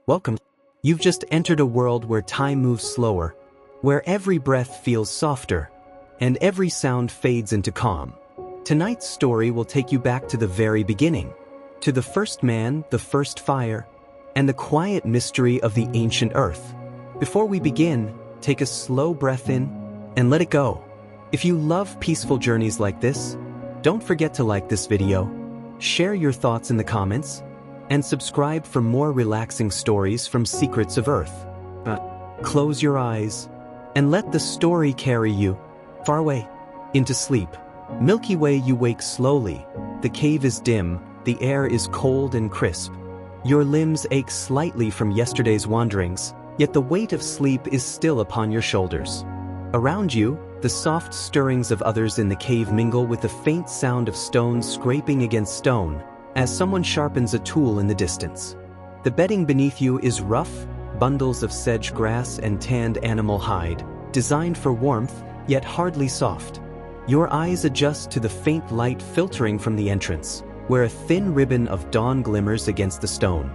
Welcome. You've just entered a world where time moves slower, where every breath feels softer, and every sound fades into calm. Tonight's story will take you back to the very beginning, to the first man, the first fire, and the quiet mystery of the ancient earth. Before we begin, take a slow breath in and let it go. If you love peaceful journeys like this, don't forget to like this video, share your thoughts in the comments, and subscribe for more relaxing stories from Secrets of Earth. Close your eyes and let the story carry you far away into sleep. Milky Way, you wake slowly. The cave is dim, the air is cold and crisp. Your limbs ache slightly from yesterday's wanderings, yet the weight of sleep is still upon your shoulders. Around you, the soft stirrings of others in the cave mingle with the faint sound of stones scraping against stone as someone sharpens a tool in the distance. The bedding beneath you is rough, bundles of sedge grass and tanned animal hide, designed for warmth, yet hardly soft. Your eyes adjust to the faint light filtering from the entrance, where a thin ribbon of dawn glimmers against the stone.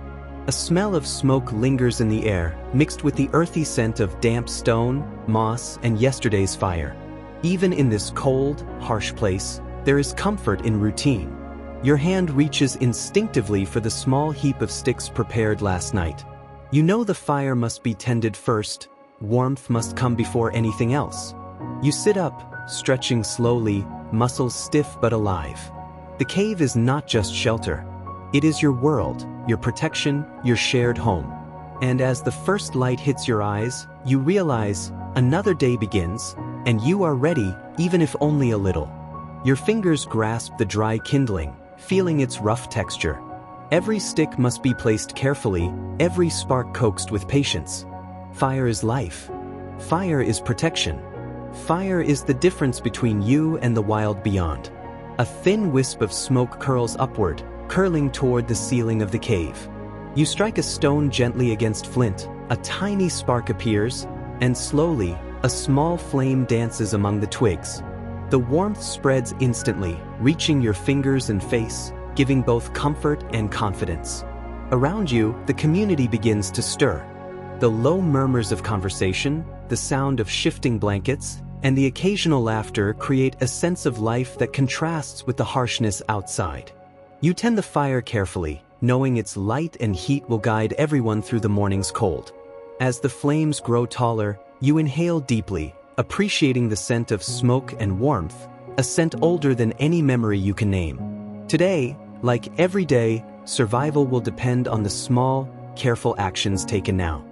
A smell of smoke lingers in the air, mixed with the earthy scent of damp stone, moss, and yesterday's fire. Even in this cold, harsh place, there is comfort in routine. Your hand reaches instinctively for the small heap of sticks prepared last night. You know the fire must be tended first, warmth must come before anything else. You sit up, stretching slowly, muscles stiff but alive. The cave is not just shelter. It is your world, your protection, your shared home. And as the first light hits your eyes, you realize another day begins, and you are ready, even if only a little. Your fingers grasp the dry kindling, feeling its rough texture. Every stick must be placed carefully, every spark coaxed with patience. Fire is life. Fire is protection. Fire is the difference between you and the wild beyond. A thin wisp of smoke curls upward, curling toward the ceiling of the cave. You strike a stone gently against flint, a tiny spark appears, and slowly, a small flame dances among the twigs. The warmth spreads instantly, reaching your fingers and face, giving both comfort and confidence. Around you, the community begins to stir. The low murmurs of conversation, the sound of shifting blankets, and the occasional laughter create a sense of life that contrasts with the harshness outside. You tend the fire carefully, knowing its light and heat will guide everyone through the morning's cold. As the flames grow taller, you inhale deeply, appreciating the scent of smoke and warmth, a scent older than any memory you can name. Today, like every day, survival will depend on the small, careful actions taken now.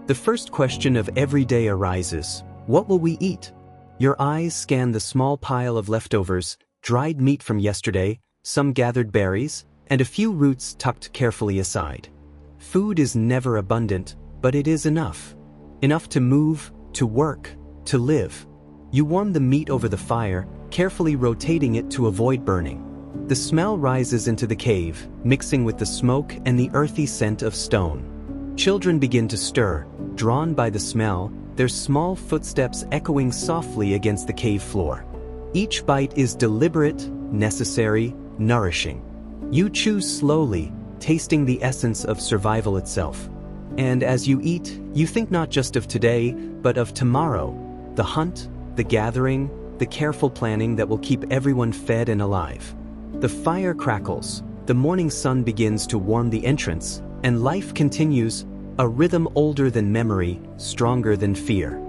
The first question of every day arises: what will we eat? Your eyes scan the small pile of leftovers, dried meat from yesterday, some gathered berries, and a few roots tucked carefully aside. Food is never abundant, but it is enough. Enough to move, to work, to live. You warm the meat over the fire, carefully rotating it to avoid burning. The smell rises into the cave, mixing with the smoke and the earthy scent of stone. Children begin to stir, drawn by the smell, their small footsteps echoing softly against the cave floor. Each bite is deliberate, necessary, nourishing. You chew slowly, tasting the essence of survival itself. And as you eat, you think not just of today, but of tomorrow. The hunt, the gathering, the careful planning that will keep everyone fed and alive. The fire crackles, the morning sun begins to warm the entrance, and life continues, a rhythm older than memory, stronger than fear.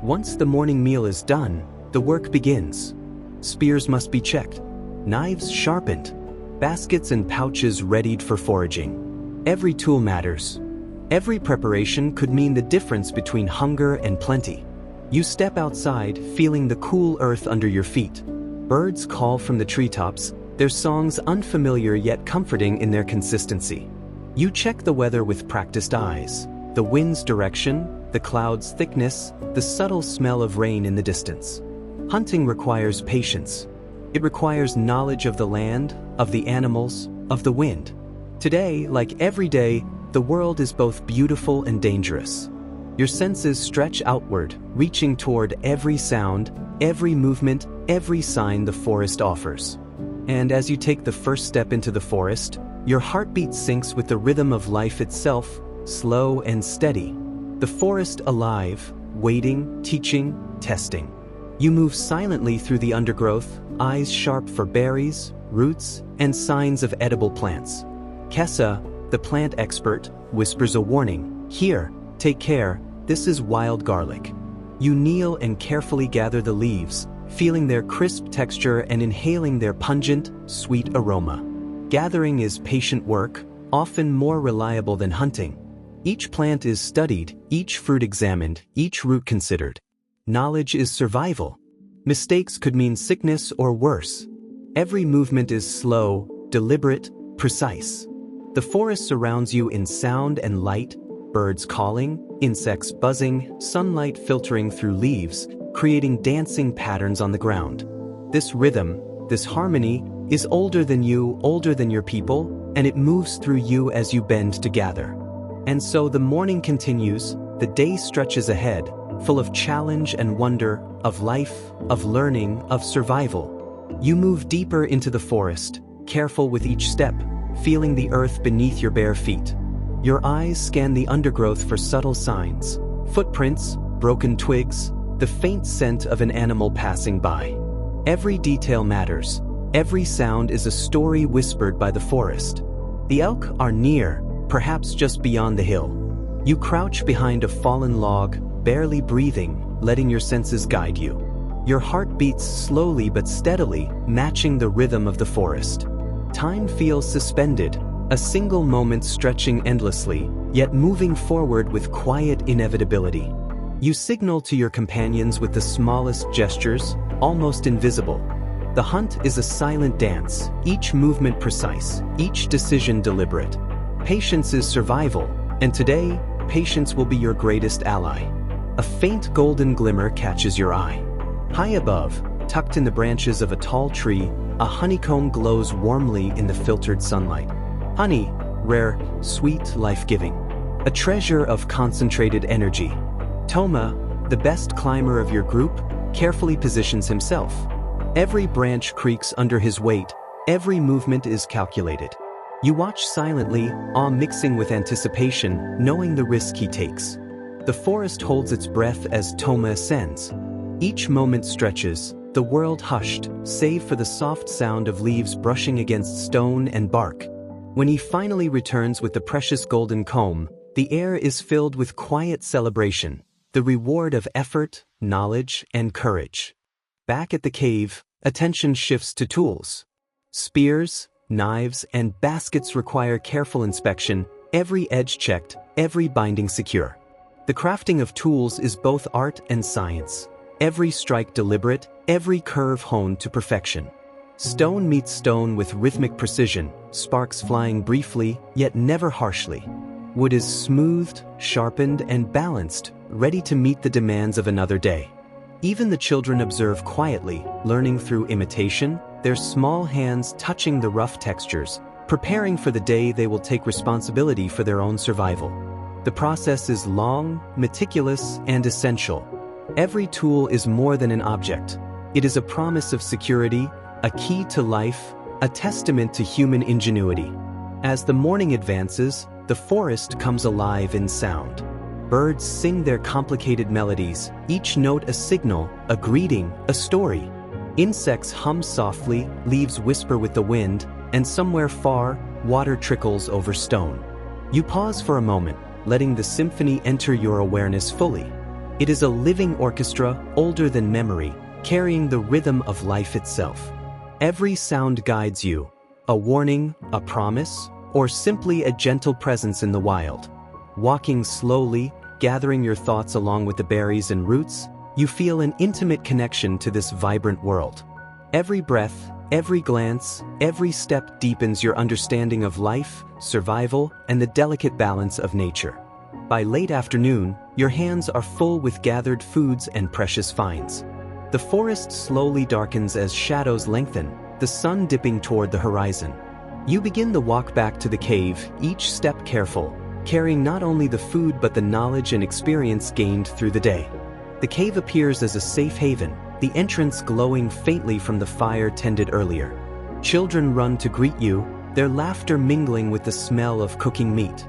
Once the morning meal is done, the work begins. Spears must be checked, knives sharpened, baskets and pouches readied for foraging. Every tool matters. Every preparation could mean the difference between hunger and plenty. You step outside, feeling the cool earth under your feet. Birds call from the treetops, their songs unfamiliar yet comforting in their consistency. You check the weather with practiced eyes, the wind's direction, the cloud's thickness, the subtle smell of rain in the distance. Hunting requires patience. It requires knowledge of the land, of the animals, of the wind. Today, like every day, the world is both beautiful and dangerous. Your senses stretch outward, reaching toward every sound, every movement, every sign the forest offers. And as you take the first step into the forest, your heartbeat syncs with the rhythm of life itself, slow and steady. The forest alive, waiting, teaching, testing. You move silently through the undergrowth, eyes sharp for berries, roots, and signs of edible plants. Kessa, the plant expert, whispers a warning. Here, take care, this is wild garlic. You kneel and carefully gather the leaves, feeling their crisp texture and inhaling their pungent, sweet aroma. Gathering is patient work, often more reliable than hunting. Each plant is studied, each fruit examined, each root considered. Knowledge is survival. Mistakes could mean sickness or worse. Every movement is slow, deliberate, precise. The forest surrounds you in sound and light, birds calling, insects buzzing, sunlight filtering through leaves, creating dancing patterns on the ground. This rhythm, this harmony, is older than you, older than your people, and it moves through you as you bend to gather. And so the morning continues, the day stretches ahead, full of challenge and wonder, of life, of learning, of survival. You move deeper into the forest, careful with each step, feeling the earth beneath your bare feet. Your eyes scan the undergrowth for subtle signs, footprints, broken twigs, the faint scent of an animal passing by. Every detail matters. Every sound is a story whispered by the forest. The elk are near, perhaps just beyond the hill. You crouch behind a fallen log, barely breathing, letting your senses guide you. Your heart beats slowly but steadily, matching the rhythm of the forest. Time feels suspended, a single moment stretching endlessly, yet moving forward with quiet inevitability. You signal to your companions with the smallest gestures, almost invisible. The hunt is a silent dance, each movement precise, each decision deliberate. Patience is survival, and today, patience will be your greatest ally. A faint golden glimmer catches your eye. High above, tucked in the branches of a tall tree, a honeycomb glows warmly in the filtered sunlight. Honey, rare, sweet, life-giving. A treasure of concentrated energy. Toma, the best climber of your group, carefully positions himself. Every branch creaks under his weight, every movement is calculated. You watch silently, awe mixing with anticipation, knowing the risk he takes. The forest holds its breath as Toma ascends. Each moment stretches, the world hushed, save for the soft sound of leaves brushing against stone and bark. When he finally returns with the precious golden comb, the air is filled with quiet celebration, the reward of effort, knowledge, and courage. Back at the cave, attention shifts to tools. Spears, knives, and baskets require careful inspection, every edge checked, every binding secure. The crafting of tools is both art and science. Every strike deliberate, every curve honed to perfection. Stone meets stone with rhythmic precision, sparks flying briefly, yet never harshly. Wood is smoothed, sharpened, and balanced, ready to meet the demands of another day. Even the children observe quietly, learning through imitation, their small hands touching the rough textures, preparing for the day they will take responsibility for their own survival. The process is long, meticulous, and essential. Every tool is more than an object. It is a promise of security, a key to life, a testament to human ingenuity. As the morning advances, the forest comes alive in sound. Birds sing their complicated melodies, each note a signal, a greeting, a story. Insects hum softly, leaves whisper with the wind, and somewhere far, water trickles over stone. You pause for a moment, letting the symphony enter your awareness fully. It is a living orchestra, older than memory, carrying the rhythm of life itself. Every sound guides you, a warning, a promise, or simply a gentle presence in the wild. Walking slowly, gathering your thoughts along with the berries and roots, you feel an intimate connection to this vibrant world. Every breath, every glance, every step deepens your understanding of life, survival, and the delicate balance of nature. By late afternoon, your hands are full with gathered foods and precious finds. The forest slowly darkens as shadows lengthen, the sun dipping toward the horizon. You begin the walk back to the cave, each step careful, carrying not only the food but the knowledge and experience gained through the day. The cave appears as a safe haven, the entrance glowing faintly from the fire tended earlier. Children run to greet you, their laughter mingling with the smell of cooking meat.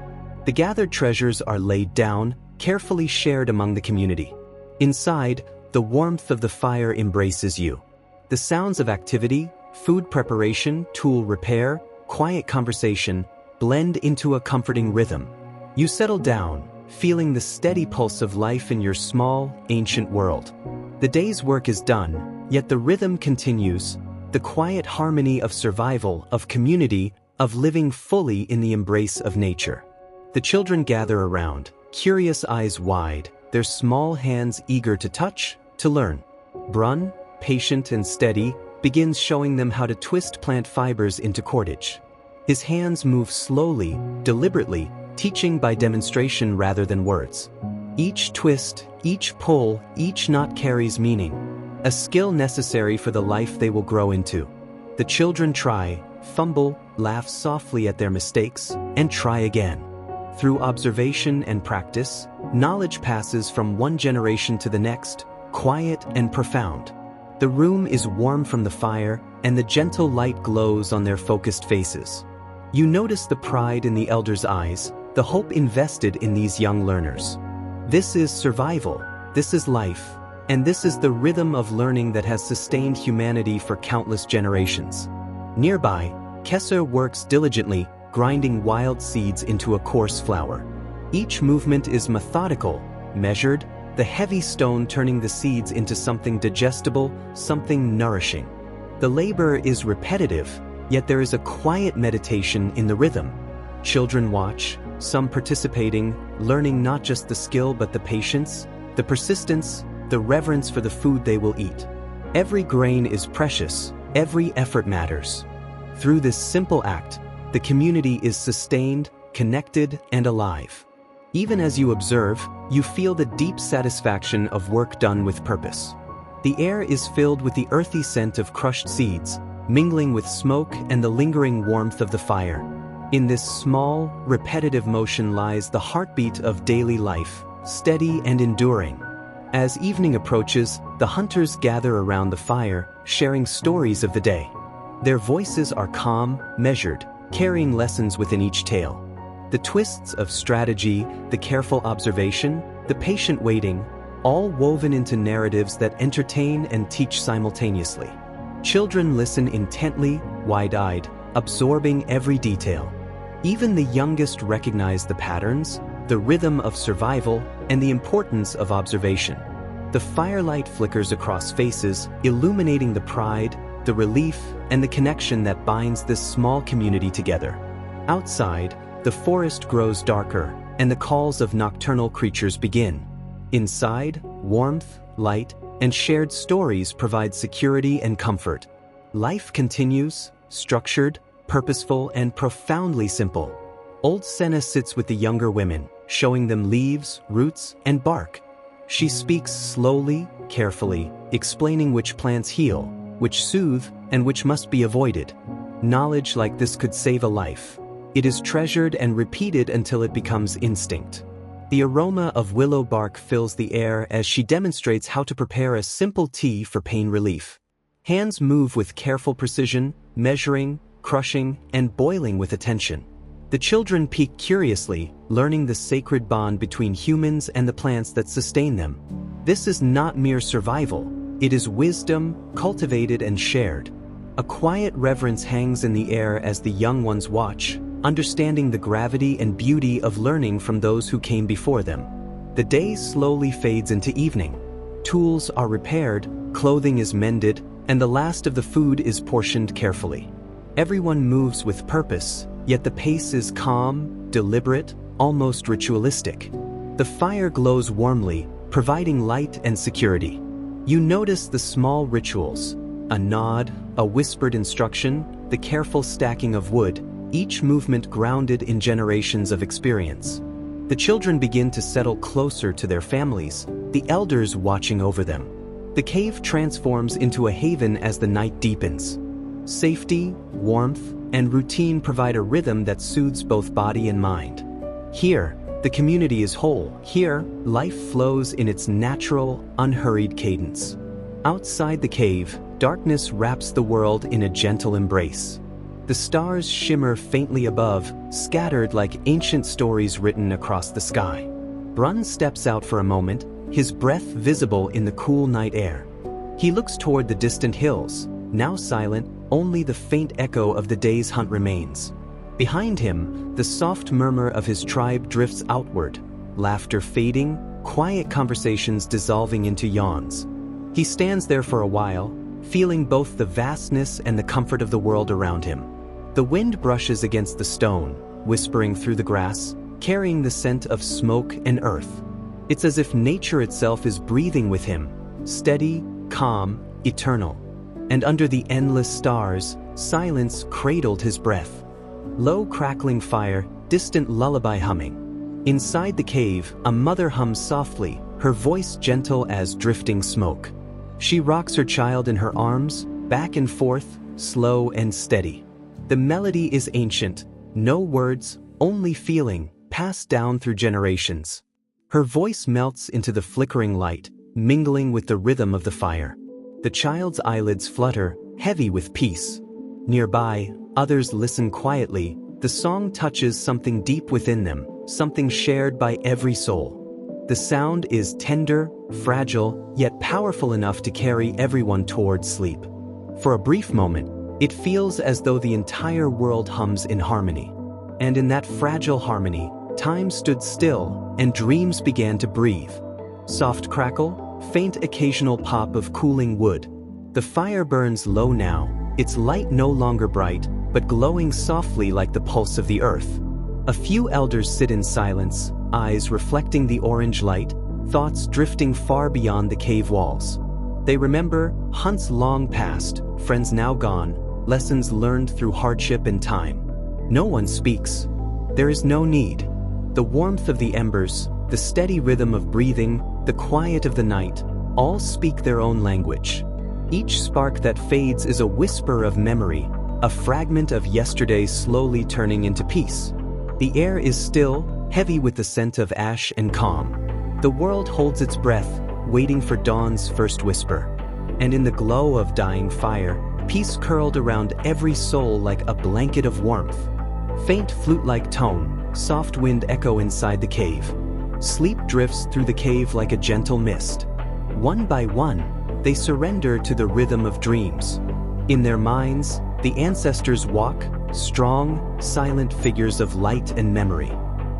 The gathered treasures are laid down, carefully shared among the community. Inside, the warmth of the fire embraces you. The sounds of activity, food preparation, tool repair, quiet conversation blend into a comforting rhythm. You settle down, feeling the steady pulse of life in your small, ancient world. The day's work is done, yet the rhythm continues, the quiet harmony of survival, of community, of living fully in the embrace of nature. The children gather around, curious eyes wide, their small hands eager to touch, to learn. Brun, patient and steady, begins showing them how to twist plant fibers into cordage. His hands move slowly, deliberately, teaching by demonstration rather than words. Each twist, each pull, each knot carries meaning, a skill necessary for the life they will grow into. The children try, fumble, laugh softly at their mistakes, and try again. Through observation and practice, knowledge passes from one generation to the next, quiet and profound. The room is warm from the fire, and the gentle light glows on their focused faces. You notice the pride in the elders' eyes, the hope invested in these young learners. This is survival, this is life, and this is the rhythm of learning that has sustained humanity for countless generations. Nearby, Kesser works diligently, grinding wild seeds into a coarse flour. Each movement is methodical, measured, the heavy stone turning the seeds into something digestible, something nourishing. The labor is repetitive, yet there is a quiet meditation in the rhythm. Children watch, some participating, learning not just the skill but the patience, the persistence, the reverence for the food they will eat. Every grain is precious, every effort matters. Through this simple act, the community is sustained, connected, and alive. Even as you observe, you feel the deep satisfaction of work done with purpose. The air is filled with the earthy scent of crushed seeds, mingling with smoke and the lingering warmth of the fire. In this small, repetitive motion lies the heartbeat of daily life, steady and enduring. As evening approaches, the hunters gather around the fire, sharing stories of the day. Their voices are calm, measured, carrying lessons within each tale. The twists of strategy, the careful observation, the patient waiting, all woven into narratives that entertain and teach simultaneously. Children listen intently, wide-eyed, absorbing every detail. Even the youngest recognize the patterns, the rhythm of survival, and the importance of observation. The firelight flickers across faces, illuminating the pride, the relief, and the connection that binds this small community together. Outside, the forest grows darker, and the calls of nocturnal creatures begin. Inside, warmth, light, and shared stories provide security and comfort. Life continues, structured, purposeful, and profoundly simple. Old Senna sits with the younger women, showing them leaves, roots, and bark. She speaks slowly, carefully, explaining which plants heal, which soothe, and which must be avoided. Knowledge like this could save a life. It is treasured and repeated until it becomes instinct. The aroma of willow bark fills the air as she demonstrates how to prepare a simple tea for pain relief. Hands move with careful precision, measuring, crushing, and boiling with attention. The children peek curiously, learning the sacred bond between humans and the plants that sustain them. This is not mere survival, it is wisdom, cultivated and shared. A quiet reverence hangs in the air as the young ones watch, understanding the gravity and beauty of learning from those who came before them. The day slowly fades into evening. Tools are repaired, clothing is mended, and the last of the food is portioned carefully. Everyone moves with purpose, yet the pace is calm, deliberate, almost ritualistic. The fire glows warmly, providing light and security. You notice the small rituals, a nod, a whispered instruction, the careful stacking of wood, each movement grounded in generations of experience. The children begin to settle closer to their families, the elders watching over them. The cave transforms into a haven as the night deepens. Safety, warmth, and routine provide a rhythm that soothes both body and mind. Here, the community is whole. Here, life flows in its natural, unhurried cadence. Outside the cave, darkness wraps the world in a gentle embrace. The stars shimmer faintly above, scattered like ancient stories written across the sky. Brun steps out for a moment, his breath visible in the cool night air. He looks toward the distant hills, now silent, only the faint echo of the day's hunt remains. Behind him, the soft murmur of his tribe drifts outward, laughter fading, quiet conversations dissolving into yawns. He stands there for a while, feeling both the vastness and the comfort of the world around him. The wind brushes against the stone, whispering through the grass, carrying the scent of smoke and earth. It's as if nature itself is breathing with him, steady, calm, eternal. And under the endless stars, silence cradled his breath. Low crackling fire, distant lullaby humming. Inside the cave, a mother hums softly, her voice gentle as drifting smoke. She rocks her child in her arms, back and forth, slow and steady. The melody is ancient, no words, only feeling, passed down through generations. Her voice melts into the flickering light, mingling with the rhythm of the fire. The child's eyelids flutter, heavy with peace. Nearby, others listen quietly. The song touches something deep within them, something shared by every soul. The sound is tender, fragile, yet powerful enough to carry everyone toward sleep. For a brief moment, it feels as though the entire world hums in harmony. And in that fragile harmony, time stood still, and dreams began to breathe. Soft crackle, faint occasional pop of cooling wood. The fire burns low now, its light no longer bright, but glowing softly like the pulse of the earth. A few elders sit in silence, eyes reflecting the orange light, thoughts drifting far beyond the cave walls. They remember hunts long past, friends now gone, lessons learned through hardship and time. No one speaks. There is no need. The warmth of the embers, the steady rhythm of breathing, the quiet of the night, all speak their own language. Each spark that fades is a whisper of memory, a fragment of yesterday slowly turning into peace. The air is still, heavy with the scent of ash and calm. The world holds its breath, waiting for dawn's first whisper. And in the glow of dying fire, peace curled around every soul like a blanket of warmth. Faint flute-like tone, soft wind echo inside the cave. Sleep drifts through the cave like a gentle mist. One by one, they surrender to the rhythm of dreams. In their minds, the ancestors walk, strong, silent figures of light and memory.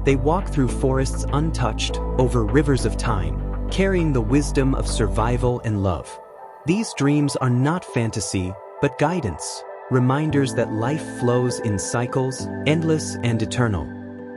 They walk through forests untouched, over rivers of time, carrying the wisdom of survival and love. These dreams are not fantasy, but guidance, reminders that life flows in cycles, endless and eternal.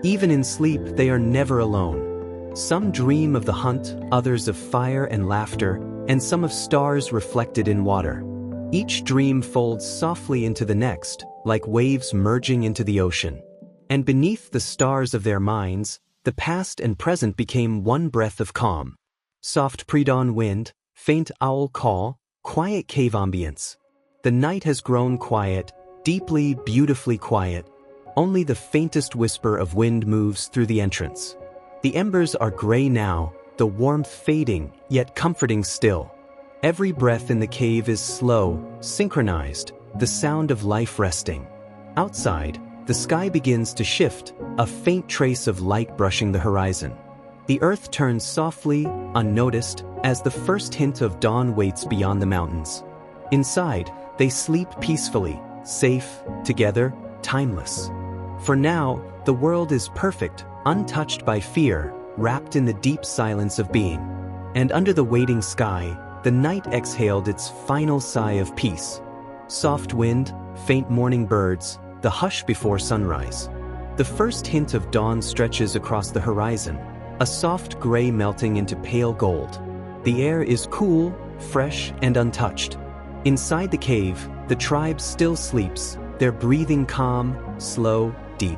Even in sleep, they are never alone. Some dream of the hunt, others of fire and laughter, and some of stars reflected in water. Each dream folds softly into the next, like waves merging into the ocean. And beneath the stars of their minds, the past and present became one breath of calm. Soft pre-dawn wind, faint owl call, quiet cave ambience. The night has grown quiet, deeply, beautifully quiet. Only the faintest whisper of wind moves through the entrance. The embers are gray now, the warmth fading, yet comforting still. Every breath in the cave is slow, synchronized, the sound of life resting. Outside, the sky begins to shift, a faint trace of light brushing the horizon. The earth turns softly, unnoticed, as the first hint of dawn waits beyond the mountains. Inside, they sleep peacefully, safe, together, timeless. For now, the world is perfect, untouched by fear, wrapped in the deep silence of being. And under the waiting sky, the night exhaled its final sigh of peace. Soft wind, faint morning birds, the hush before sunrise. The first hint of dawn stretches across the horizon, a soft gray melting into pale gold. The air is cool, fresh, and untouched. Inside the cave, the tribe still sleeps, their breathing calm, slow, deep.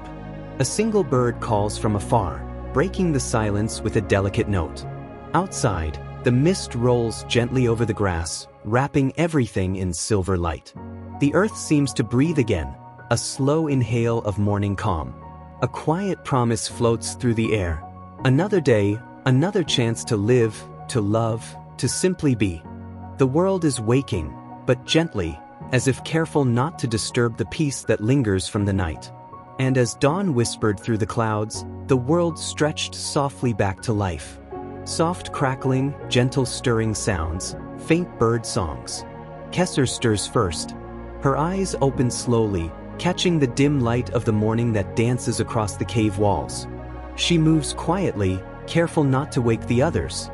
A single bird calls from afar, breaking the silence with a delicate note. Outside, the mist rolls gently over the grass, wrapping everything in silver light. The earth seems to breathe again, a slow inhale of morning calm. A quiet promise floats through the air. Another day, another chance to live, to love, to simply be. The world is waking, but gently, as if careful not to disturb the peace that lingers from the night. And as dawn whispered through the clouds, the world stretched softly back to life. Soft crackling, gentle stirring sounds, faint bird songs. Kesser stirs first. Her eyes open slowly, catching the dim light of the morning that dances across the cave walls. She moves quietly, careful not to wake the others.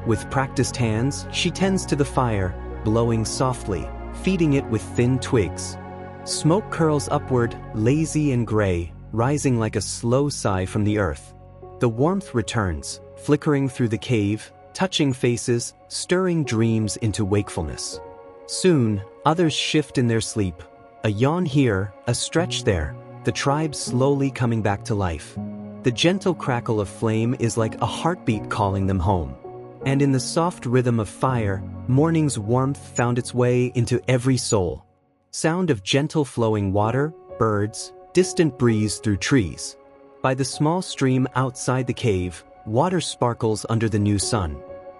With practiced hands, she tends to the fire, blowing softly, feeding it with thin twigs. Smoke curls upward, lazy and gray, rising like a slow sigh from the earth. The warmth returns, flickering through the cave, touching faces, stirring dreams into wakefulness. Soon, others shift in their sleep. A yawn here, a stretch there, the tribe slowly coming back to life. The gentle crackle of flame is like a heartbeat calling them home. And in the soft rhythm of fire, morning's warmth found its way into every soul. Sound of gentle flowing water, birds, distant breeze through trees. By the small stream outside the cave, water sparkles under the new sun.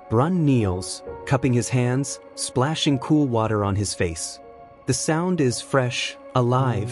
Brun kneels, cupping his hands, splashing cool water on his face. The sound is fresh, alive,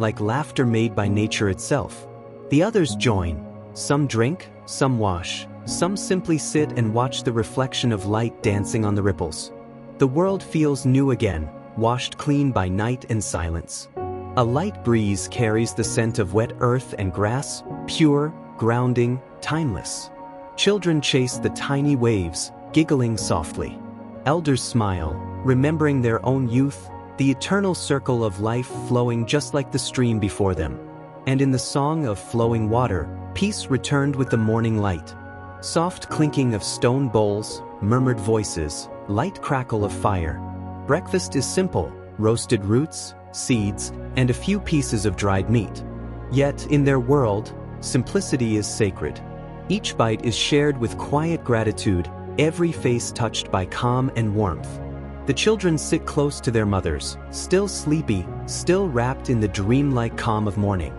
like laughter made by nature itself. The others join. Some drink, some wash, some simply sit and watch the reflection of light dancing on the ripples. The world feels new again, washed clean by night and silence. A light breeze carries the scent of wet earth and grass, pure, grounding, timeless. Children chase the tiny waves, giggling softly. Elders smile, remembering their own youth, the eternal circle of life flowing just like the stream before them. And in the song of flowing water, peace returned with the morning light. Soft clinking of stone bowls, murmured voices, light crackle of fire. Breakfast is simple, roasted roots, seeds, and a few pieces of dried meat. Yet, in their world, simplicity is sacred. Each bite is shared with quiet gratitude, every face touched by calm and warmth. The children sit close to their mothers, still sleepy, still wrapped in the dreamlike calm of morning.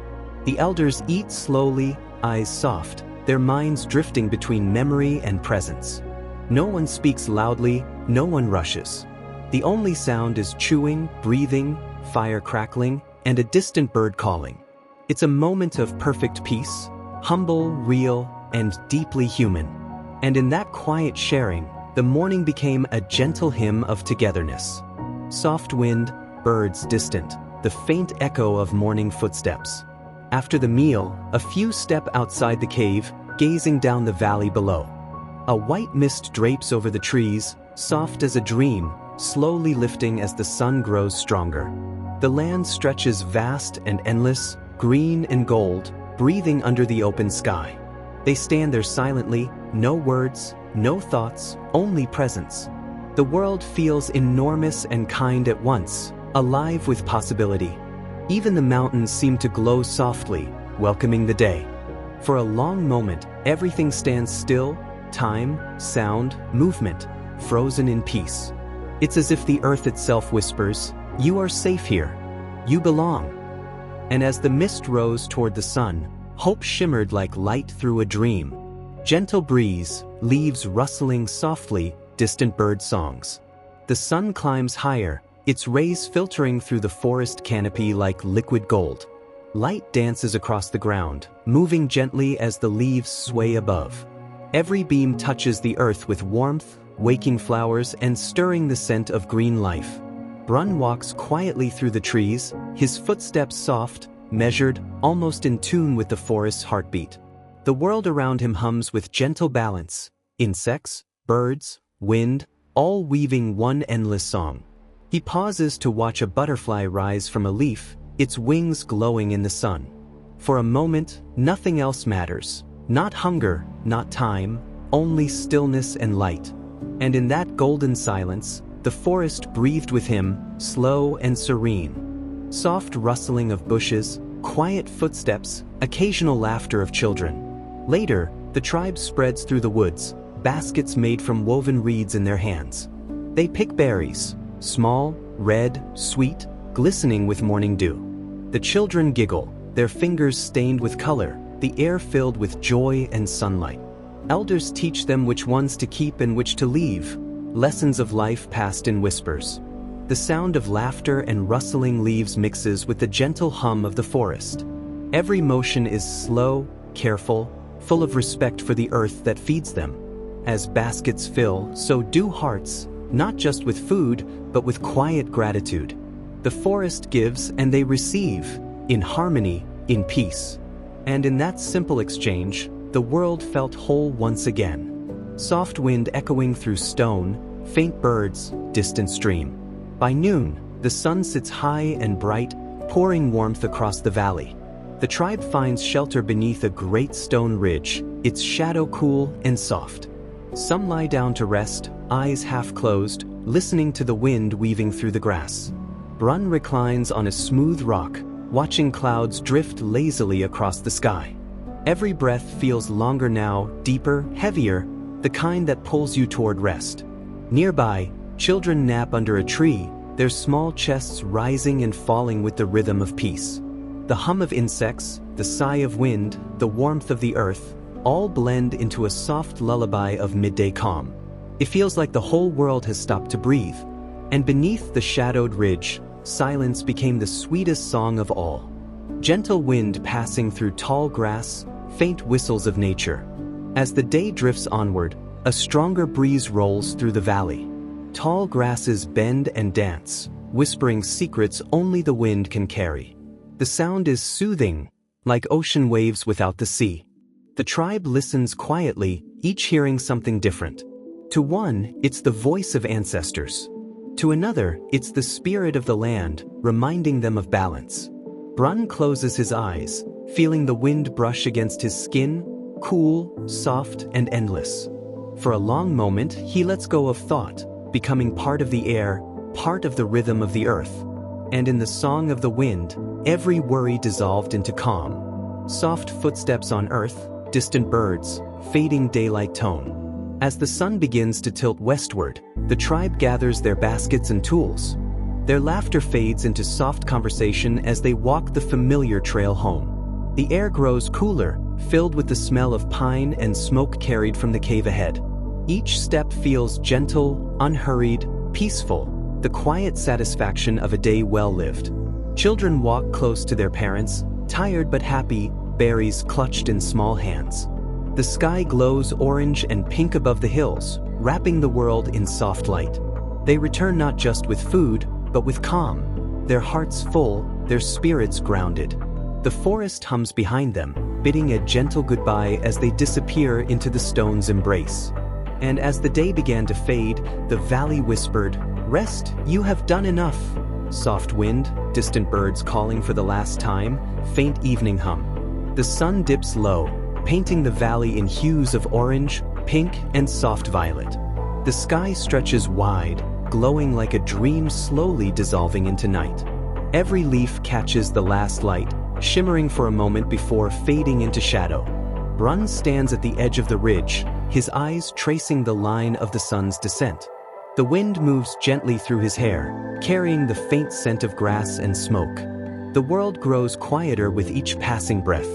The elders eat slowly, eyes soft, their minds drifting between memory and presence. No one speaks loudly, no one rushes. The only sound is chewing, breathing, fire crackling, and a distant bird calling. It's a moment of perfect peace, humble, real, and deeply human. And in that quiet sharing, the morning became a gentle hymn of togetherness. Soft wind, birds distant, the faint echo of morning footsteps. After the meal, a few step outside the cave, gazing down the valley below. A white mist drapes over the trees, soft as a dream, slowly lifting as the sun grows stronger. The land stretches vast and endless, green and gold, breathing under the open sky. They stand there silently, no words, no thoughts, only presence. The world feels enormous and kind at once, alive with possibility. Even the mountains seem to glow softly, welcoming the day. For a long moment, everything stands still, time, sound, movement, frozen in peace. It's as if the earth itself whispers, "You are safe here. You belong." And as the mist rose toward the sun, hope shimmered like light through a dream. Gentle breeze, leaves rustling softly, distant bird songs. The sun climbs higher, its rays filtering through the forest canopy like liquid gold. Light dances across the ground, moving gently as the leaves sway above. Every beam touches the earth with warmth, waking flowers and stirring the scent of green life. Brun walks quietly through the trees, his footsteps soft, measured, almost in tune with the forest's heartbeat. The world around him hums with gentle balance, insects, birds, wind, all weaving one endless song. He pauses to watch a butterfly rise from a leaf, its wings glowing in the sun. For a moment, nothing else matters. Not hunger, not time, only stillness and light. And in that golden silence, the forest breathed with him, slow and serene. Soft rustling of bushes, quiet footsteps, occasional laughter of children. Later, the tribe spreads through the woods, baskets made from woven reeds in their hands. They pick berries, small, red, sweet, glistening with morning dew. The children giggle, their fingers stained with color, the air filled with joy and sunlight. Elders teach them which ones to keep and which to leave, lessons of life passed in whispers. The sound of laughter and rustling leaves mixes with the gentle hum of the forest. Every motion is slow, careful, full of respect for the earth that feeds them. As baskets fill, so do hearts, not just with food, but with quiet gratitude. The forest gives and they receive, in harmony, in peace. And in that simple exchange, the world felt whole once again. Soft wind echoing through stone, faint birds, distant stream. By noon, the sun sits high and bright, pouring warmth across the valley. The tribe finds shelter beneath a great stone ridge, its shadow cool and soft. Some lie down to rest, eyes half closed, listening to the wind weaving through the grass. Brun reclines on a smooth rock, watching clouds drift lazily across the sky. Every breath feels longer now, deeper, heavier, the kind that pulls you toward rest. Nearby, children nap under a tree, their small chests rising and falling with the rhythm of peace. The hum of insects, the sigh of wind, the warmth of the earth, all blend into a soft lullaby of midday calm. It feels like the whole world has stopped to breathe. And beneath the shadowed ridge, silence became the sweetest song of all. Gentle wind passing through tall grass, faint whistles of nature. As the day drifts onward, a stronger breeze rolls through the valley. Tall grasses bend and dance, whispering secrets only the wind can carry. The sound is soothing, like ocean waves without the sea. The tribe listens quietly, each hearing something different. To one, it's the voice of ancestors. To another, it's the spirit of the land, reminding them of balance. Brun closes his eyes, feeling the wind brush against his skin, cool, soft, and endless. For a long moment, he lets go of thought, becoming part of the air, part of the rhythm of the earth. And in the song of the wind, every worry dissolved into calm. Soft footsteps on earth, distant birds, fading daylight tone. As the sun begins to tilt westward, the tribe gathers their baskets and tools. Their laughter fades into soft conversation as they walk the familiar trail home. The air grows cooler, filled with the smell of pine and smoke carried from the cave ahead. Each step feels gentle, unhurried, peaceful, the quiet satisfaction of a day well lived. Children walk close to their parents, tired but happy, berries clutched in small hands. The sky glows orange and pink above the hills, wrapping the world in soft light. They return not just with food, but with calm, their hearts full, their spirits grounded. The forest hums behind them, bidding a gentle goodbye as they disappear into the stone's embrace. And as the day began to fade, the valley whispered, "Rest, you have done enough." Soft wind, distant birds calling for the last time, faint evening hum. The sun dips low, painting the valley in hues of orange, pink, and soft violet. The sky stretches wide, glowing like a dream slowly dissolving into night. Every leaf catches the last light, shimmering for a moment before fading into shadow. Brun stands at the edge of the ridge, his eyes tracing the line of the sun's descent. The wind moves gently through his hair, carrying the faint scent of grass and smoke. The world grows quieter with each passing breath.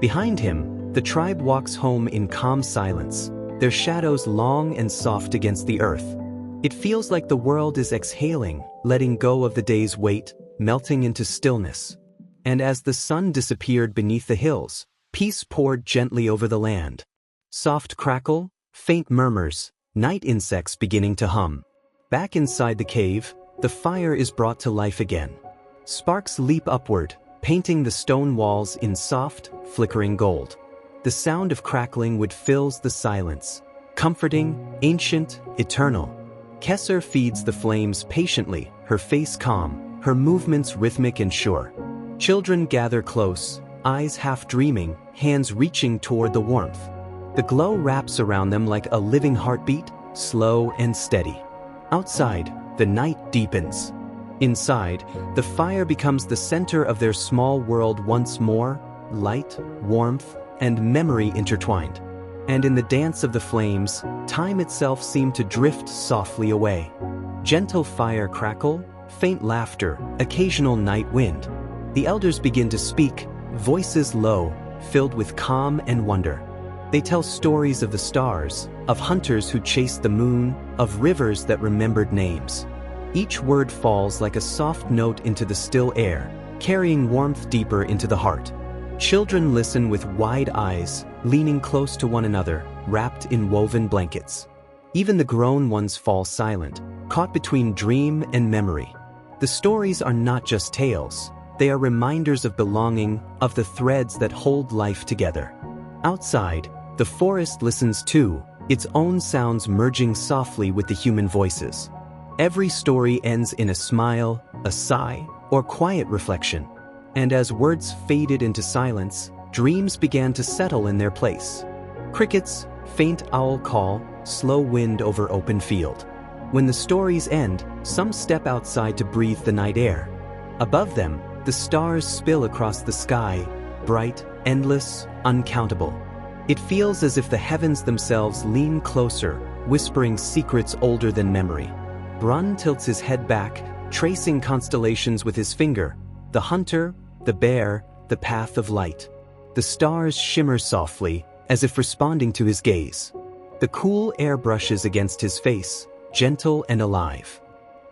Behind him, the tribe walks home in calm silence, their shadows long and soft against the earth. It feels like the world is exhaling, letting go of the day's weight, melting into stillness. And as the sun disappeared beneath the hills, peace poured gently over the land. Soft crackle, faint murmurs, night insects beginning to hum. Back inside the cave, the fire is brought to life again. Sparks leap upward, painting the stone walls in soft, flickering gold. The sound of crackling wood fills the silence, comforting, ancient, eternal. Kesser feeds the flames patiently, her face calm, her movements rhythmic and sure. Children gather close, eyes half dreaming, hands reaching toward the warmth. The glow wraps around them like a living heartbeat, slow and steady. Outside, the night deepens. Inside, the fire becomes the center of their small world once more, light, warmth, and memory intertwined. And in the dance of the flames, time itself seemed to drift softly away. Gentle fire crackle, faint laughter, occasional night wind. The elders begin to speak, voices low, filled with calm and wonder. They tell stories of the stars, of hunters who chased the moon, of rivers that remembered names. Each word falls like a soft note into the still air, carrying warmth deeper into the heart. Children listen with wide eyes, leaning close to one another, wrapped in woven blankets. Even the grown ones fall silent, caught between dream and memory. The stories are not just tales. They are reminders of belonging, of the threads that hold life together. Outside, the forest listens too, its own sounds merging softly with the human voices. Every story ends in a smile, a sigh, or quiet reflection. And as words faded into silence, dreams began to settle in their place. Crickets, faint owl call, slow wind over open field. When the stories end, some step outside to breathe the night air. Above them, the stars spill across the sky, bright, endless, uncountable. It feels as if the heavens themselves lean closer, whispering secrets older than memory. Brun tilts his head back, tracing constellations with his finger. The hunter, the bear, the path of light. The stars shimmer softly, as if responding to his gaze. The cool air brushes against his face, gentle and alive.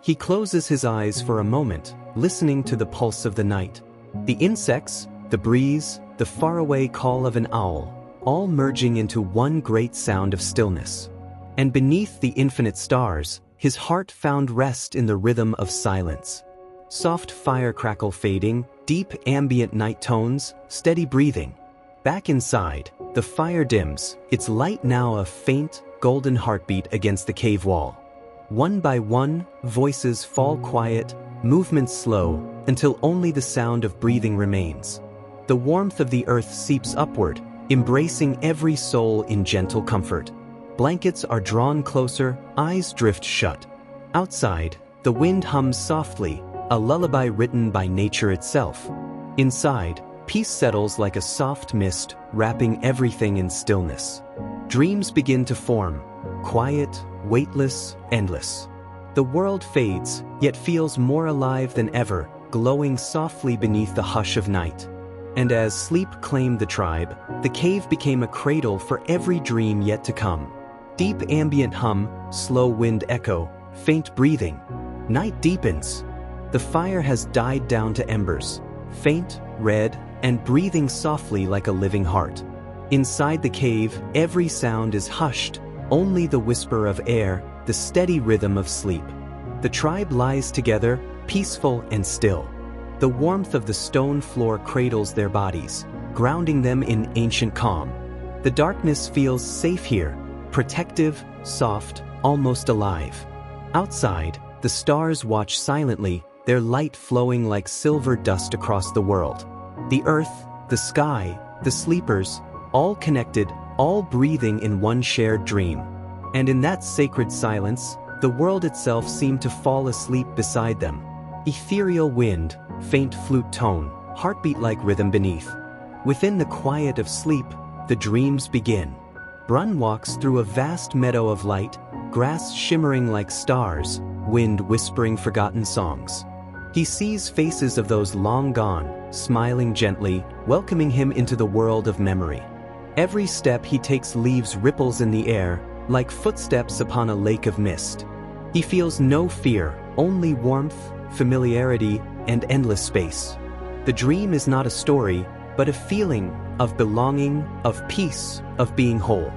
He closes his eyes for a moment, listening to the pulse of the night. The insects, the breeze, the faraway call of an owl, all merging into one great sound of stillness. And beneath the infinite stars, his heart found rest in the rhythm of silence. Soft fire crackle fading, deep ambient night tones, steady breathing. Back inside, the fire dims, its light now a faint, golden heartbeat against the cave wall. One by one, voices fall quiet, movements slow, until only the sound of breathing remains. The warmth of the earth seeps upward, embracing every soul in gentle comfort. Blankets are drawn closer, eyes drift shut. Outside, the wind hums softly, a lullaby written by nature itself. Inside, peace settles like a soft mist, wrapping everything in stillness. Dreams begin to form, quiet, weightless, endless. The world fades, yet feels more alive than ever, glowing softly beneath the hush of night. And as sleep claimed the tribe, the cave became a cradle for every dream yet to come. Deep ambient hum, slow wind echo, faint breathing. Night deepens. The fire has died down to embers, faint, red, and breathing softly like a living heart. Inside the cave, every sound is hushed, only the whisper of air, the steady rhythm of sleep. The tribe lies together, peaceful and still. The warmth of the stone floor cradles their bodies, grounding them in ancient calm. The darkness feels safe here, protective, soft, almost alive. Outside, the stars watch silently, their light flowing like silver dust across the world. The earth, the sky, the sleepers, all connected, all breathing in one shared dream. And in that sacred silence, the world itself seemed to fall asleep beside them. Ethereal wind, faint flute tone, heartbeat-like rhythm beneath. Within the quiet of sleep, the dreams begin. Brun walks through a vast meadow of light, grass shimmering like stars, wind whispering forgotten songs. He sees faces of those long gone, smiling gently, welcoming him into the world of memory. Every step he takes leaves ripples in the air, like footsteps upon a lake of mist. He feels no fear, only warmth, familiarity, and endless space. The dream is not a story, but a feeling of belonging, of peace, of being whole.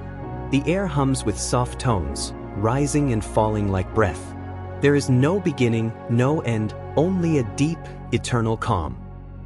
The air hums with soft tones, rising and falling like breath. There is no beginning, no end, only a deep, eternal calm.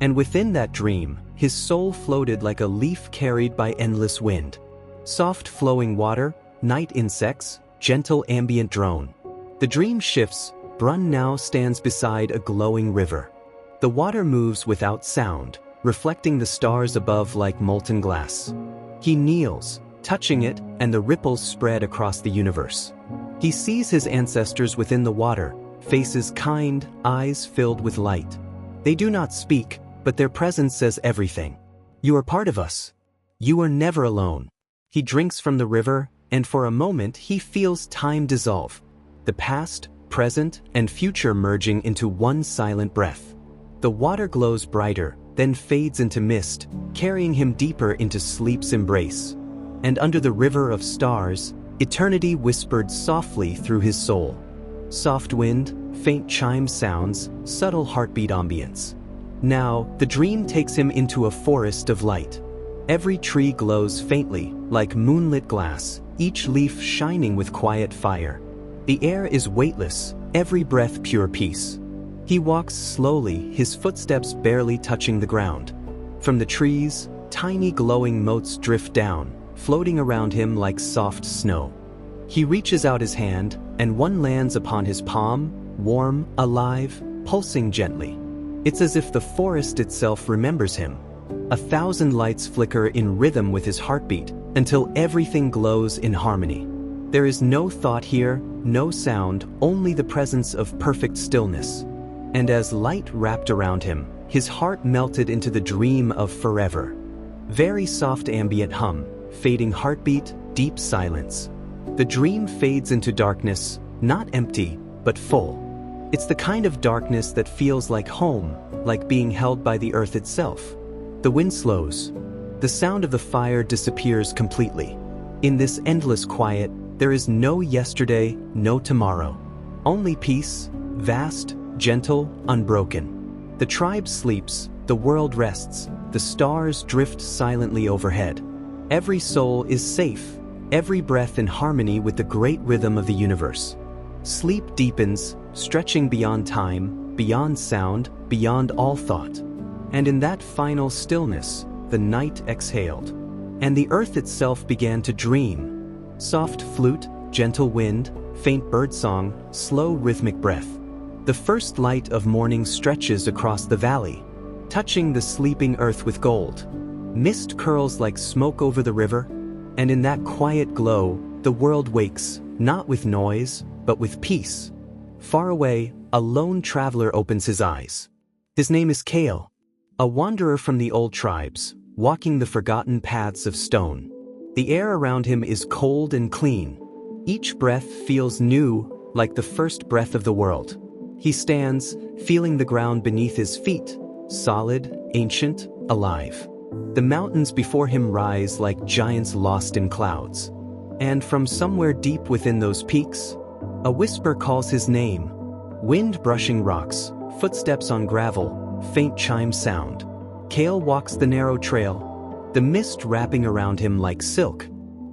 And within that dream, his soul floated like a leaf carried by endless wind. Soft flowing water, night insects, gentle ambient drone. The dream shifts. Brun now stands beside a glowing river. The water moves without sound, reflecting the stars above like molten glass. He kneels, touching it, and the ripples spread across the universe. He sees his ancestors within the water, faces kind, eyes filled with light. They do not speak, but their presence says everything. You are part of us. You are never alone. He drinks from the river, and for a moment he feels time dissolve. The past, present, and future merging into one silent breath. The water glows brighter, then fades into mist, carrying him deeper into sleep's embrace. And under the river of stars, eternity whispered softly through his soul. Soft wind, faint chime sounds, subtle heartbeat ambience. Now, the dream takes him into a forest of light. Every tree glows faintly, like moonlit glass, each leaf shining with quiet fire. The air is weightless, every breath pure peace. He walks slowly, his footsteps barely touching the ground. From the trees, tiny glowing motes drift down, floating around him like soft snow. He reaches out his hand, and one lands upon his palm, warm, alive, pulsing gently. It's as if the forest itself remembers him. 1,000 lights flicker in rhythm with his heartbeat, until everything glows in harmony. There is no thought here, no sound, only the presence of perfect stillness. And as light wrapped around him, his heart melted into the dream of forever. Very soft ambient hum, fading heartbeat, deep silence. The dream fades into darkness, not empty, but full. It's the kind of darkness that feels like home, like being held by the earth itself. The wind slows. The sound of the fire disappears completely. In this endless quiet, there is no yesterday, no tomorrow. Only peace, vast, gentle, unbroken. The tribe sleeps, the world rests, the stars drift silently overhead. Every soul is safe, every breath in harmony with the great rhythm of the universe. Sleep deepens, stretching beyond time, beyond sound, beyond all thought. And in that final stillness, the night exhaled. And the earth itself began to dream. Soft flute, gentle wind, faint birdsong, slow rhythmic breath. The first light of morning stretches across the valley, touching the sleeping earth with gold. Mist curls like smoke over the river, and in that quiet glow, the world wakes, not with noise, but with peace. Far away, a lone traveler opens his eyes. His name is Kale, a wanderer from the old tribes, walking the forgotten paths of stone. The air around him is cold and clean. Each breath feels new, like the first breath of the world. He stands, feeling the ground beneath his feet, solid, ancient, alive. The mountains before him rise like giants lost in clouds. And from somewhere deep within those peaks, a whisper calls his name. Wind brushing rocks, footsteps on gravel, faint chime sound. Kale walks the narrow trail, the mist wrapping around him like silk.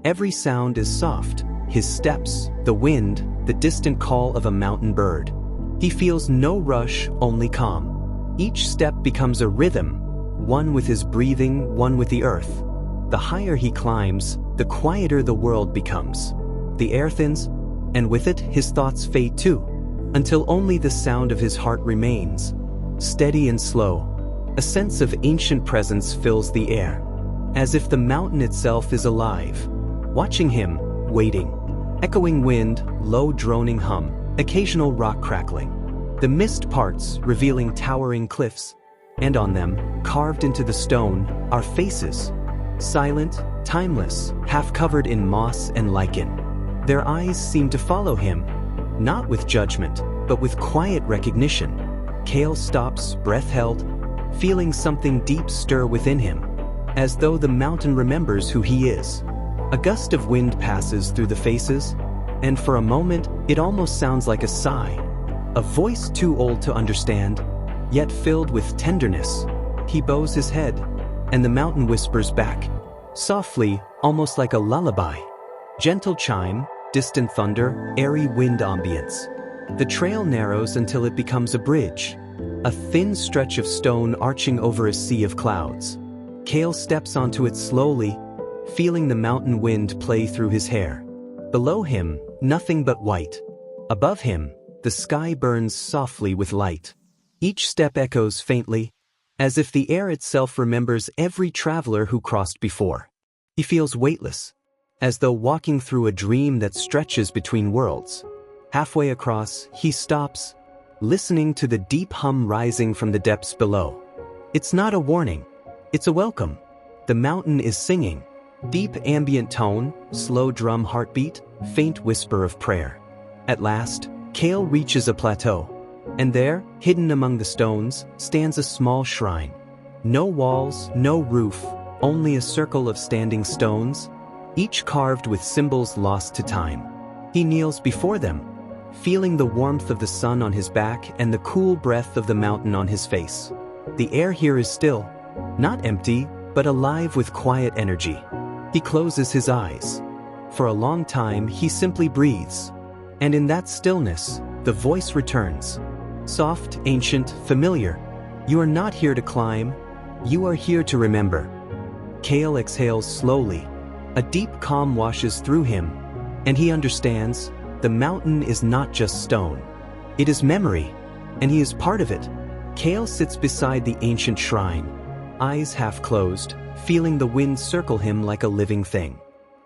Every sound is soft, his steps, the wind, the distant call of a mountain bird. He feels no rush, only calm. Each step becomes a rhythm, one with his breathing, one with the earth. The higher he climbs, the quieter the world becomes. The air thins, and with it his thoughts fade too, until only the sound of his heart remains, steady and slow. A sense of ancient presence fills the air, as if the mountain itself is alive, watching him, waiting. Echoing wind, low droning hum, occasional rock crackling. The mist parts, revealing towering cliffs, and on them, carved into the stone, are faces. Silent, timeless, half covered in moss and lichen. Their eyes seem to follow him, not with judgment, but with quiet recognition. Kale stops, breath held, feeling something deep stir within him, as though the mountain remembers who he is. A gust of wind passes through the faces, and for a moment, it almost sounds like a sigh. A voice too old to understand, yet filled with tenderness. He bows his head, and the mountain whispers back, softly, almost like a lullaby. Gentle chime, distant thunder, airy wind ambience. The trail narrows until it becomes a bridge, a thin stretch of stone arching over a sea of clouds. Kale steps onto it slowly, feeling the mountain wind play through his hair. Below him, nothing but white. Above him, the sky burns softly with light. Each step echoes faintly, as if the air itself remembers every traveler who crossed before. He feels weightless, as though walking through a dream that stretches between worlds. Halfway across, he stops, listening to the deep hum rising from the depths below. It's not a warning, it's a welcome. The mountain is singing. Deep ambient tone, slow drum heartbeat, faint whisper of prayer. At last, Kale reaches a plateau, and there, hidden among the stones, stands a small shrine. No walls, no roof, only a circle of standing stones, each carved with symbols lost to time. He kneels before them, feeling the warmth of the sun on his back and the cool breath of the mountain on his face. The air here is still, not empty, but alive with quiet energy. He closes his eyes. For a long time, he simply breathes. And in that stillness, the voice returns. Soft, ancient, familiar. You are not here to climb. You are here to remember. Kale exhales slowly. A deep calm washes through him, and he understands the mountain is not just stone. It is memory, and he is part of it. Kale sits beside the ancient shrine, eyes half closed, feeling the wind circle him like a living thing.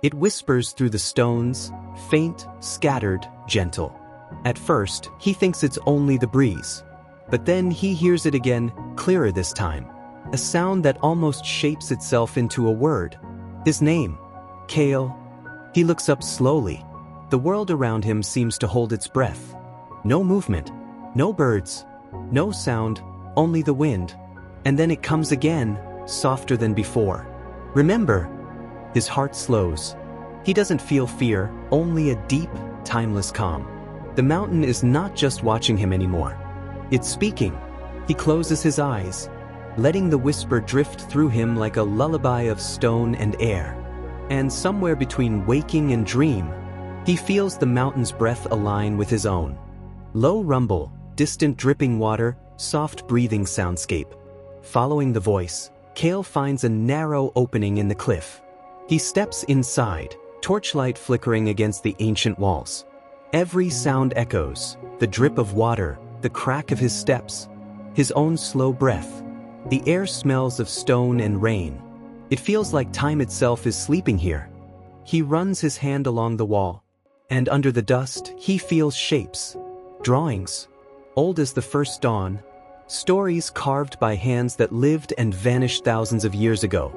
It whispers through the stones, faint, scattered, gentle. At first, he thinks it's only the breeze. But then he hears it again, clearer this time. A sound that almost shapes itself into a word. His name. Kale. He looks up slowly. The world around him seems to hold its breath. No movement. No birds. No sound. Only the wind. And then it comes again, softer than before. Remember. His heart slows. He doesn't feel fear, only a deep, timeless calm. The mountain is not just watching him anymore. It's speaking. He closes his eyes, letting the whisper drift through him like a lullaby of stone and air. And somewhere between waking and dream, he feels the mountain's breath align with his own. Low rumble, distant dripping water, soft breathing soundscape. Following the voice, Kale finds a narrow opening in the cliff. He steps inside, torchlight flickering against the ancient walls. Every sound echoes, the drip of water, the crack of his steps, his own slow breath. The air smells of stone and rain. It feels like time itself is sleeping here. He runs his hand along the wall, and under the dust, he feels shapes, drawings, old as the first dawn, stories carved by hands that lived and vanished thousands of years ago.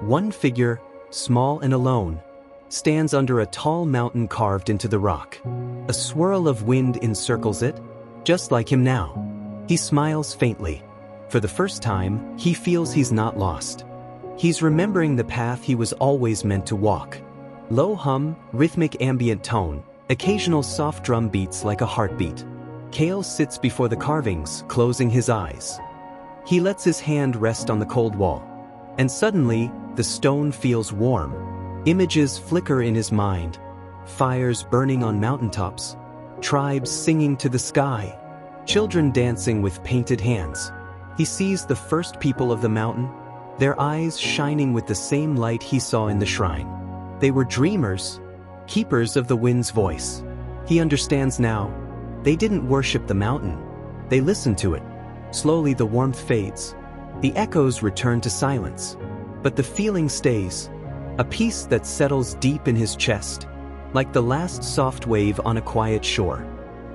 One figure, small and alone, stands under a tall mountain carved into the rock. A swirl of wind encircles it, just like him now. He smiles faintly. For the first time, he feels he's not lost. He's remembering the path he was always meant to walk. Low hum, rhythmic ambient tone, occasional soft drum beats like a heartbeat. Kale sits before the carvings, closing his eyes. He lets his hand rest on the cold wall. And suddenly, the stone feels warm. Images flicker in his mind. Fires burning on mountaintops. Tribes singing to the sky. Children dancing with painted hands. He sees the first people of the mountain, their eyes shining with the same light he saw in the shrine. They were dreamers, keepers of the wind's voice. He understands now. They didn't worship the mountain. They listened to it. Slowly the warmth fades. The echoes return to silence. But the feeling stays. A peace that settles deep in his chest, like the last soft wave on a quiet shore.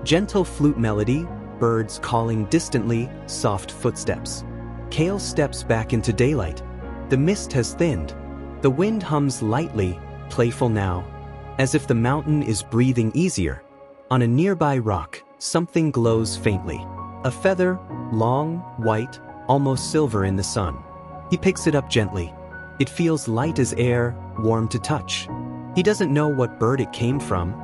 Gentle flute melody, birds calling distantly, soft footsteps. Kale steps back into daylight. The mist has thinned. The wind hums lightly, playful now, as if the mountain is breathing easier. On a nearby rock, something glows faintly. A feather, long, white, almost silver in the sun. He picks it up gently. It feels light as air, warm to touch. He doesn't know what bird it came from,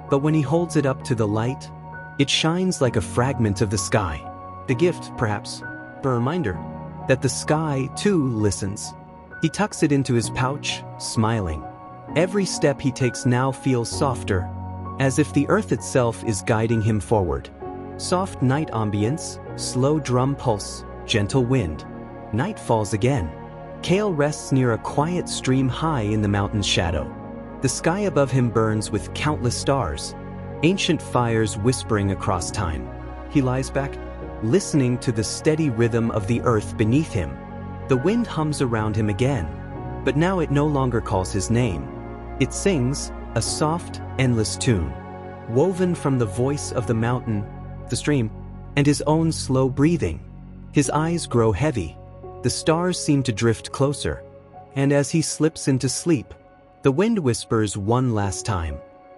but when he holds it up to the light, it shines like a fragment of the sky. The gift, perhaps, a reminder that the sky, too, listens. He tucks it into his pouch, smiling. Every step he takes now feels softer, as if the earth itself is guiding him forward. Soft night ambience, slow drum pulse, gentle wind. Night falls again. Kale rests near a quiet stream high in the mountain's shadow. The sky above him burns with countless stars, ancient fires whispering across time. He lies back, listening to the steady rhythm of the earth beneath him. The wind hums around him again, but now it no longer calls his name. It sings, a soft, endless tune, woven from the voice of the mountain, the stream, and his own slow breathing. His eyes grow heavy. The stars seem to drift closer, and as he slips into sleep, the wind whispers one last time,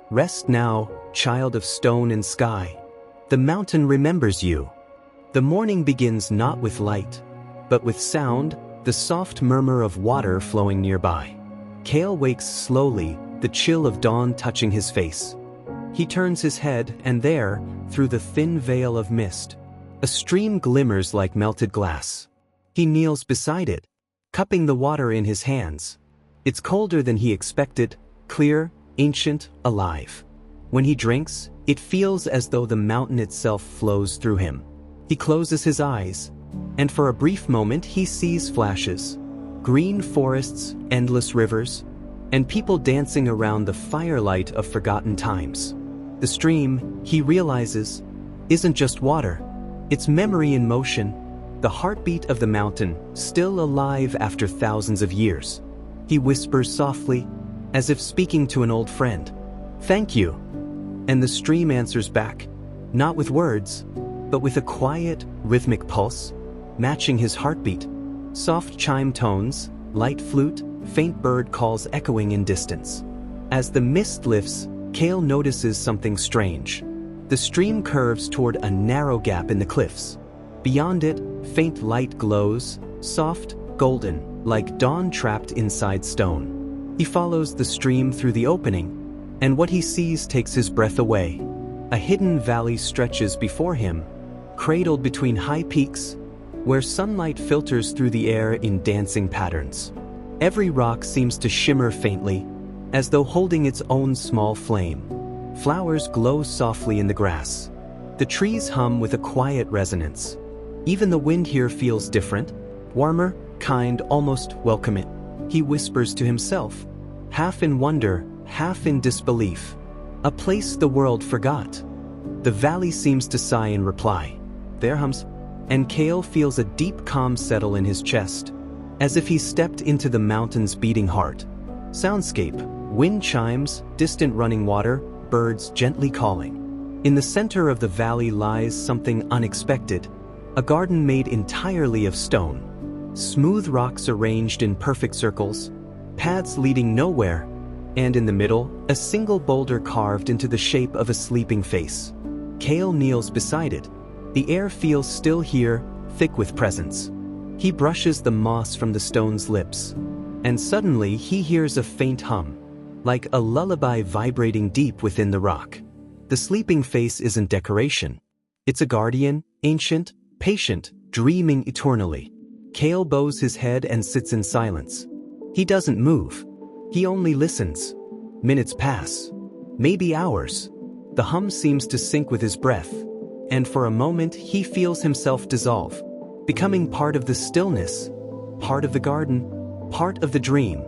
"Rest now, child of stone and sky. The mountain remembers you." The morning begins not with light, but with sound, the soft murmur of water flowing nearby. Kale wakes slowly, the chill of dawn touching his face. He turns his head, and there, through the thin veil of mist, a stream glimmers like melted glass. He kneels beside it, cupping the water in his hands. It's colder than he expected, clear, ancient, alive. When he drinks, it feels as though the mountain itself flows through him. He closes his eyes, and for a brief moment he sees flashes. Green forests, endless rivers, and people dancing around the firelight of forgotten times. The stream, he realizes, isn't just water. It's memory in motion, the heartbeat of the mountain, still alive after thousands of years. He whispers softly, as if speaking to an old friend, "Thank you." And the stream answers back, not with words, but with a quiet, rhythmic pulse, matching his heartbeat. Soft chime tones, light flute, faint bird calls echoing in distance. As the mist lifts, Cale notices something strange. The stream curves toward a narrow gap in the cliffs. Beyond it, faint light glows, soft, golden, like dawn trapped inside stone. He follows the stream through the opening, and what he sees takes his breath away. A hidden valley stretches before him, cradled between high peaks, where sunlight filters through the air in dancing patterns. Every rock seems to shimmer faintly, as though holding its own small flame. Flowers glow softly in the grass. The trees hum with a quiet resonance. Even the wind here feels different, warmer, kind, almost welcoming. He whispers to himself, half in wonder, half in disbelief. A place the world forgot. The valley seems to sigh in reply. There hums, and Cale feels a deep calm settle in his chest, as if he stepped into the mountain's beating heart. Soundscape, wind chimes, distant running water, birds gently calling. In the center of the valley lies something unexpected, a garden made entirely of stone. Smooth rocks arranged in perfect circles, paths leading nowhere, and in the middle, a single boulder carved into the shape of a sleeping face. Cale kneels beside it. The air feels still here, thick with presence. He brushes the moss from the stone's lips, and suddenly he hears a faint hum, like a lullaby vibrating deep within the rock. The sleeping face isn't decoration. It's a guardian, ancient, patient, dreaming eternally. Cale bows his head and sits in silence. He doesn't move. He only listens. Minutes pass. Maybe hours. The hum seems to sync with his breath, and for a moment he feels himself dissolve, becoming part of the stillness, part of the garden, part of the dream.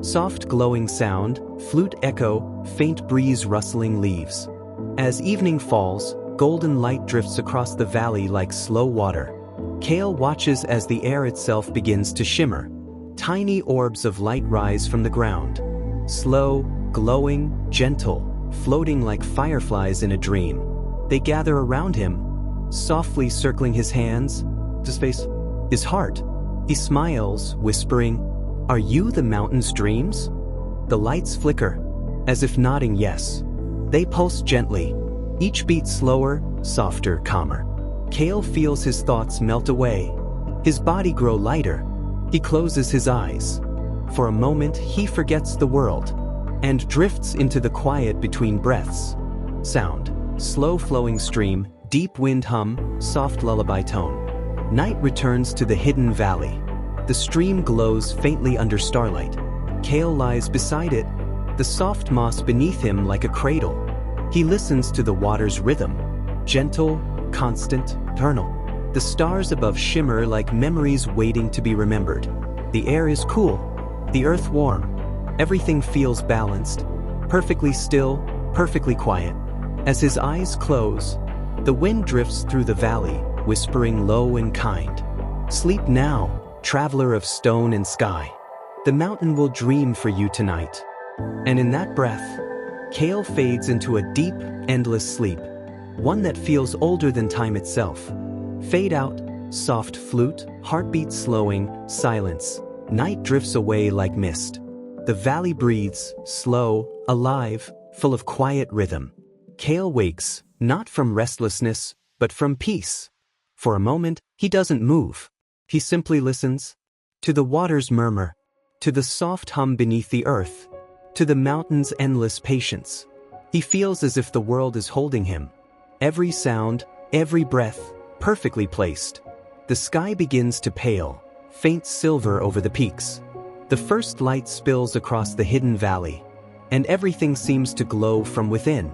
Soft glowing sound, flute echo, faint breeze rustling leaves. As evening falls, golden light drifts across the valley like slow water. Cale watches as the air itself begins to shimmer. Tiny orbs of light rise from the ground. Slow, glowing, gentle, floating like fireflies in a dream. They gather around him, softly circling his hands, his face, his heart. He smiles, whispering, "Are you the mountain's dreams?" The lights flicker, as if nodding yes. They pulse gently, each beat slower, softer, calmer. Cale feels his thoughts melt away, his body grow lighter. He closes his eyes. For a moment, he forgets the world and drifts into the quiet between breaths. Sound, slow flowing stream, deep wind hum, soft lullaby tone. Night returns to the hidden valley. The stream glows faintly under starlight. Cale lies beside it, the soft moss beneath him like a cradle. He listens to the water's rhythm, gentle, constant, eternal. The stars above shimmer like memories waiting to be remembered. The air is cool, the earth warm. Everything feels balanced, perfectly still, perfectly quiet. As his eyes close, the wind drifts through the valley, whispering low and kind. Sleep now, traveler of stone and sky. The mountain will dream for you tonight. And in that breath, Cale fades into a deep, endless sleep, one that feels older than time itself. Fade out, soft flute, heartbeat slowing, silence. Night drifts away like mist. The valley breathes, slow, alive, full of quiet rhythm. Cale wakes, not from restlessness, but from peace. For a moment, he doesn't move. He simply listens to the water's murmur, to the soft hum beneath the earth, to the mountain's endless patience. He feels as if the world is holding him. Every sound, every breath, perfectly placed. The sky begins to pale, faint silver over the peaks. The first light spills across the hidden valley, and everything seems to glow from within.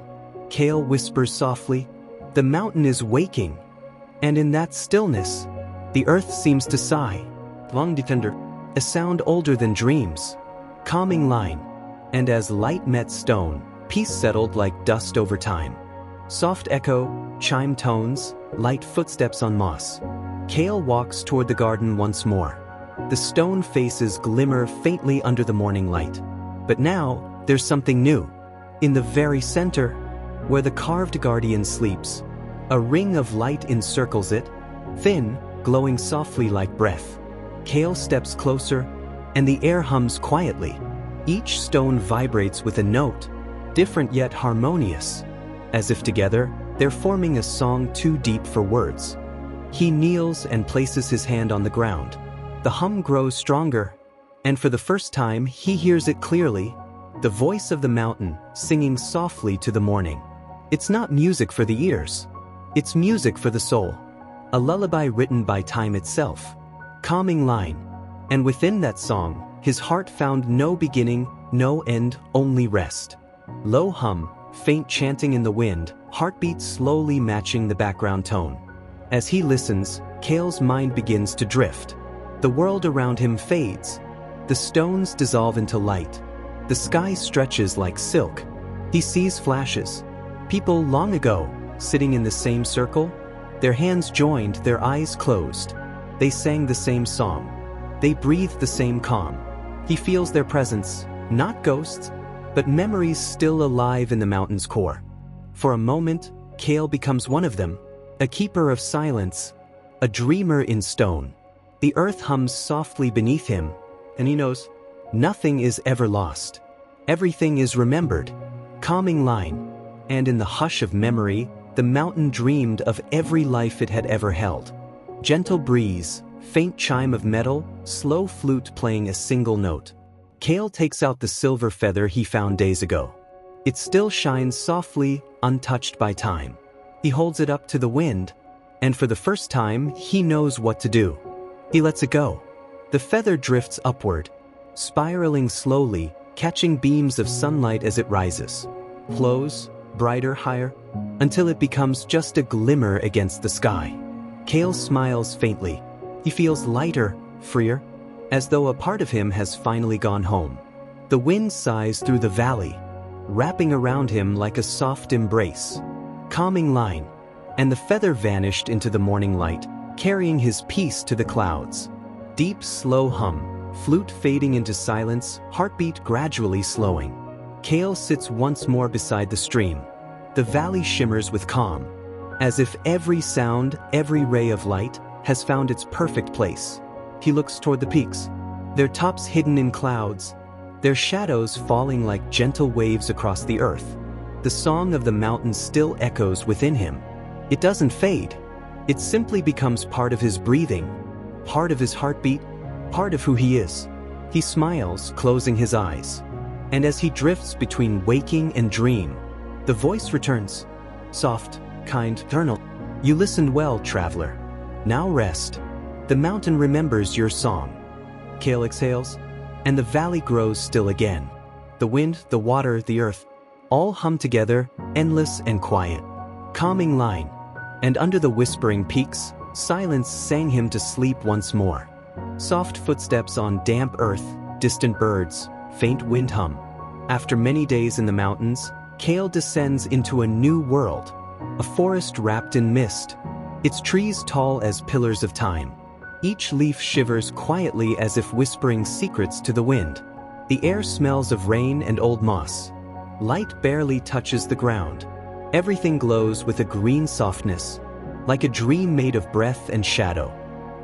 Kale whispers softly, "The mountain is waking." And in that stillness, the earth seems to sigh. Long tender, a sound older than dreams. Calming line. And as light met stone, peace settled like dust over time. Soft echo, chime tones, light footsteps on moss. Kale walks toward the garden once more. The stone faces glimmer faintly under the morning light. But now, there's something new. In the very center, where the carved guardian sleeps, a ring of light encircles it, thin, glowing softly like breath. Kale steps closer, and the air hums quietly. Each stone vibrates with a note, different yet harmonious. As if together, they're forming a song too deep for words. He kneels and places his hand on the ground. The hum grows stronger, and for the first time he hears it clearly, the voice of the mountain singing softly to the morning. It's not music for the ears. It's music for the soul. A lullaby written by time itself. Calming line. And within that song, his heart found no beginning, no end, only rest. Low hum, faint chanting in the wind, heartbeat slowly matching the background tone. As he listens, Kale's mind begins to drift. The world around him fades. The stones dissolve into light. The sky stretches like silk. He sees flashes. People long ago, sitting in the same circle, their hands joined, their eyes closed. They sang the same song. They breathed the same calm. He feels their presence, not ghosts, but memories still alive in the mountain's core. For a moment, Kale becomes one of them, a keeper of silence, a dreamer in stone. The earth hums softly beneath him, and he knows nothing is ever lost. Everything is remembered. Calming line. And in the hush of memory, the mountain dreamed of every life it had ever held. Gentle breeze, faint chime of metal, slow flute playing a single note. Kale takes out the silver feather he found days ago. It still shines softly, untouched by time. He holds it up to the wind, and for the first time, he knows what to do. He lets it go. The feather drifts upward, spiraling slowly, catching beams of sunlight as it rises. Flows, brighter, higher, until it becomes just a glimmer against the sky. Kale smiles faintly. He feels lighter, freer, as though a part of him has finally gone home. The wind sighs through the valley, wrapping around him like a soft embrace. Calming line, and the feather vanished into the morning light, carrying his peace to the clouds. Deep, slow hum, flute fading into silence, heartbeat gradually slowing. Kale sits once more beside the stream. The valley shimmers with calm, as if every sound, every ray of light, has found its perfect place. He looks toward the peaks, their tops hidden in clouds, their shadows falling like gentle waves across the earth. The song of the mountain still echoes within him. It doesn't fade. It simply becomes part of his breathing, part of his heartbeat, part of who he is. He smiles, closing his eyes. And as he drifts between waking and dream, the voice returns. Soft, kind, eternal. You listened well, traveler. Now rest. The mountain remembers your song. Kale exhales, and the valley grows still again. The wind, the water, the earth, all hum together, endless and quiet. Calming line. And under the whispering peaks, silence sang him to sleep once more. Soft footsteps on damp earth, distant birds, faint wind hum. After many days in the mountains, Kale descends into a new world, a forest wrapped in mist, its trees tall as pillars of time. Each leaf shivers quietly as if whispering secrets to the wind. The air smells of rain and old moss. Light barely touches the ground. Everything glows with a green softness, like a dream made of breath and shadow.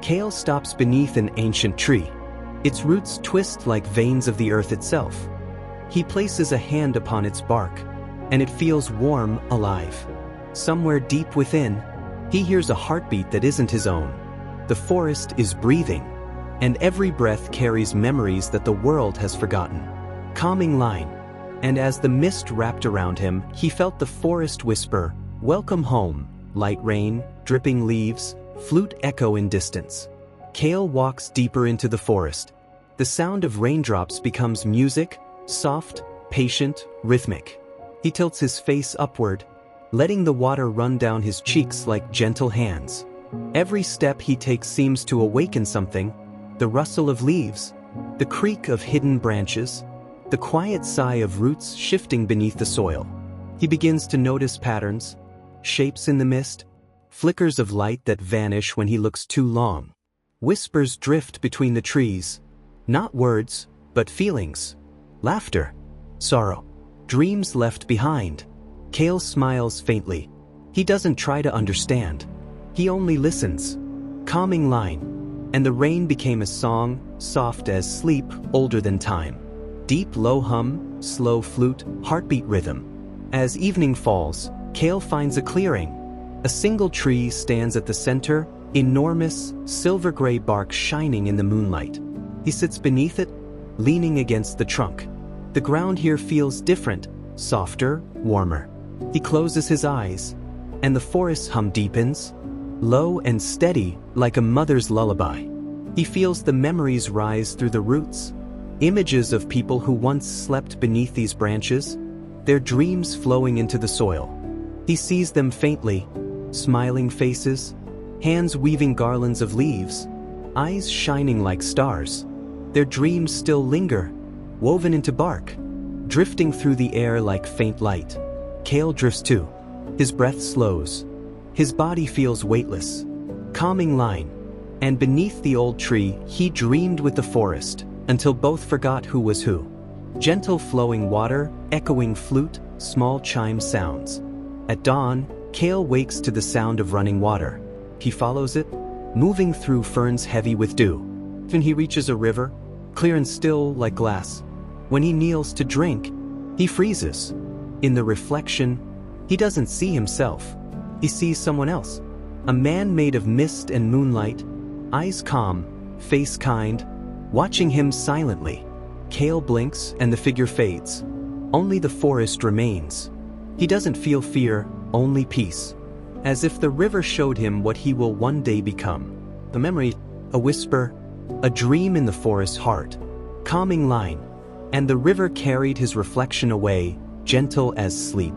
Kale stops beneath an ancient tree. Its roots twist like veins of the earth itself. He places a hand upon its bark, and it feels warm, alive. Somewhere deep within, he hears a heartbeat that isn't his own. The forest is breathing, and every breath carries memories that the world has forgotten. Calming line. And as the mist wrapped around him, he felt the forest whisper, "Welcome home." Light rain, dripping leaves, flute echo in distance. Kale walks deeper into the forest. The sound of raindrops becomes music, soft, patient, rhythmic. He tilts his face upward, letting the water run down his cheeks like gentle hands. Every step he takes seems to awaken something: the rustle of leaves, the creak of hidden branches, the quiet sigh of roots shifting beneath the soil. He begins to notice patterns, shapes in the mist, flickers of light that vanish when he looks too long. Whispers drift between the trees, not words, but feelings. Laughter, sorrow, dreams left behind. Kale smiles faintly. He doesn't try to understand. He only listens. Calming line. And the rain became a song, soft as sleep, older than time. Deep low hum, slow flute, heartbeat rhythm. As evening falls, Kale finds a clearing. A single tree stands at the center, enormous, silver-gray bark shining in the moonlight. He sits beneath it, leaning against the trunk. The ground here feels different, softer, warmer. He closes his eyes, and the forest hum deepens, low and steady, like a mother's lullaby. He feels the memories rise through the roots, images of people who once slept beneath these branches, their dreams flowing into the soil. He sees them faintly, smiling faces, hands weaving garlands of leaves, eyes shining like stars. Their dreams still linger, woven into bark, drifting through the air like faint light. Kale drifts too. His breath slows. His body feels weightless. Calming line. And beneath the old tree, he dreamed with the forest, until both forgot who was who. Gentle flowing water, echoing flute, small chime sounds. At dawn, Kale wakes to the sound of running water. He follows it, moving through ferns heavy with dew. Then he reaches a river, clear and still like glass. When he kneels to drink, he freezes. In the reflection, he doesn't see himself. He sees someone else. A man made of mist and moonlight, eyes calm, face kind, watching him silently. Kale blinks and the figure fades. Only the forest remains. He doesn't feel fear, only peace. As if the river showed him what he will one day become. The memory, a whisper, a dream in the forest's heart. Calming line. And the river carried his reflection away, gentle as sleep.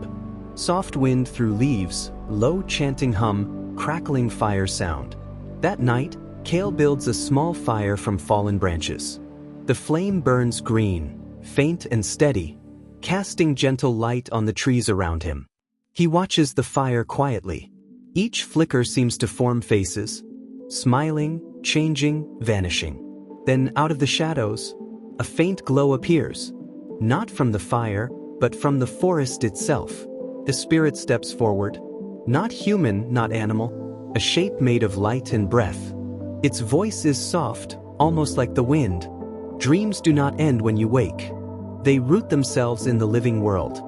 Soft wind through leaves, low chanting hum, crackling fire sound. That night, Kale builds a small fire from fallen branches. The flame burns green, faint and steady, casting gentle light on the trees around him. He watches the fire quietly. Each flicker seems to form faces, smiling, changing, vanishing. Then out of the shadows, a faint glow appears, not from the fire, but from the forest itself. The spirit steps forward, not human, not animal, a shape made of light and breath. Its voice is soft, almost like the wind. Dreams do not end when you wake. They root themselves in the living world,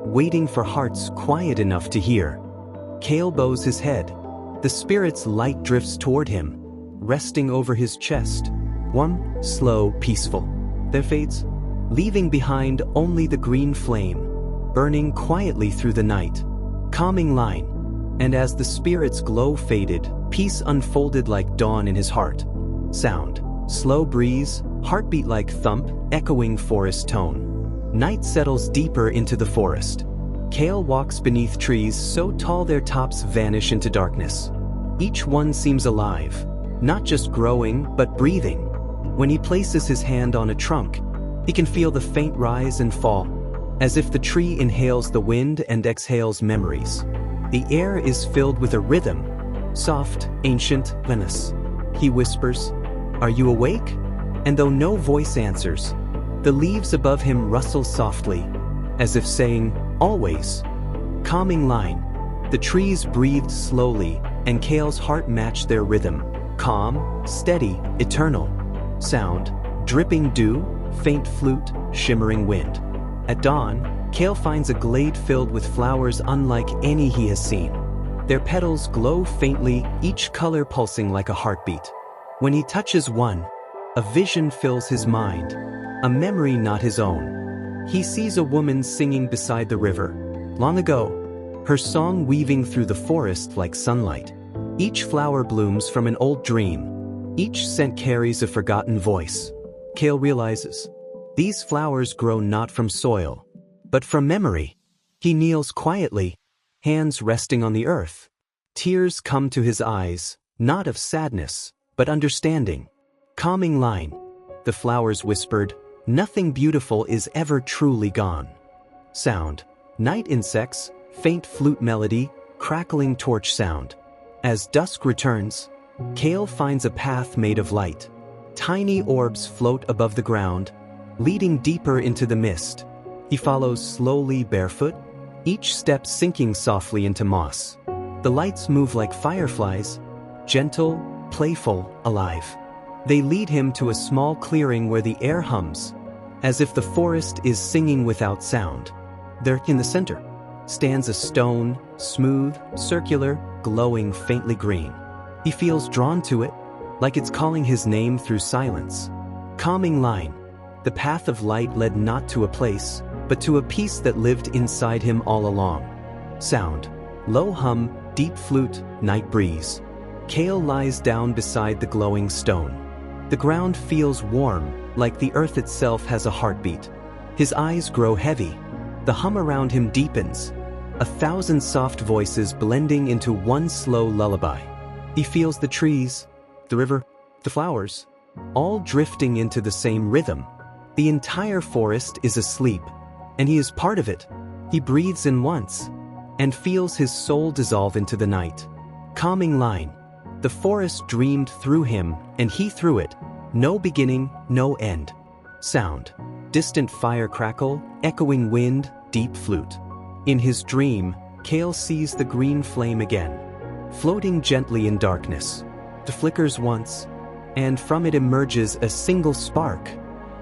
waiting for hearts quiet enough to hear. Kale bows his head. The spirit's light drifts toward him, resting over his chest. Warm, slow, peaceful. Then fades, leaving behind only the green flame, burning quietly through the night. Calming line. And as the spirit's glow faded, peace unfolded like dawn in his heart. Sound. Slow breeze, heartbeat like thump, echoing forest tone. Night settles deeper into the forest. Kale walks beneath trees so tall their tops vanish into darkness. Each one seems alive, not just growing, but breathing. When he places his hand on a trunk, he can feel the faint rise and fall, as if the tree inhales the wind and exhales memories. The air is filled with a rhythm, soft, ancient, Venice. He whispers, "Are you awake?" And though no voice answers, the leaves above him rustle softly, as if saying, "Always." Calming line. The trees breathed slowly, and Kale's heart matched their rhythm. Calm, steady, eternal. Sound, dripping dew, faint flute, shimmering wind. At dawn, Kale finds a glade filled with flowers unlike any he has seen. Their petals glow faintly, each color pulsing like a heartbeat. When he touches one, a vision fills his mind, a memory not his own. He sees a woman singing beside the river. Long ago, her song weaving through the forest like sunlight. Each flower blooms from an old dream. Each scent carries a forgotten voice. Cale realizes, these flowers grow not from soil, but from memory. He kneels quietly, hands resting on the earth. Tears come to his eyes, not of sadness, but understanding. Calming line. The flowers whispered, nothing beautiful is ever truly gone. Sound. Night insects, faint flute melody, crackling torch sound. As dusk returns, Cale finds a path made of light. Tiny orbs float above the ground, leading deeper into the mist. He follows slowly barefoot, each step sinking softly into moss. The lights move like fireflies, gentle, playful, alive. They lead him to a small clearing where the air hums, as if the forest is singing without sound. There, in the center, stands a stone, smooth, circular, glowing faintly green. He feels drawn to it, like it's calling his name through silence. Calming line. The path of light led not to a place, but to a peace that lived inside him all along. Sound. Low hum, deep flute, night breeze. Cale lies down beside the glowing stone. The ground feels warm, like the earth itself has a heartbeat. His eyes grow heavy. The hum around him deepens, 1,000 soft voices blending into one slow lullaby. He feels the trees, the river, the flowers, all drifting into the same rhythm. The entire forest is asleep, and he is part of it. He breathes in once, and feels his soul dissolve into the night. Calming line. The forest dreamed through him, and he through it. No beginning, no end. Sound. Distant fire crackle, echoing wind, deep flute. In his dream, Cale sees the green flame again, floating gently in darkness. It flickers once, and from it emerges a single spark.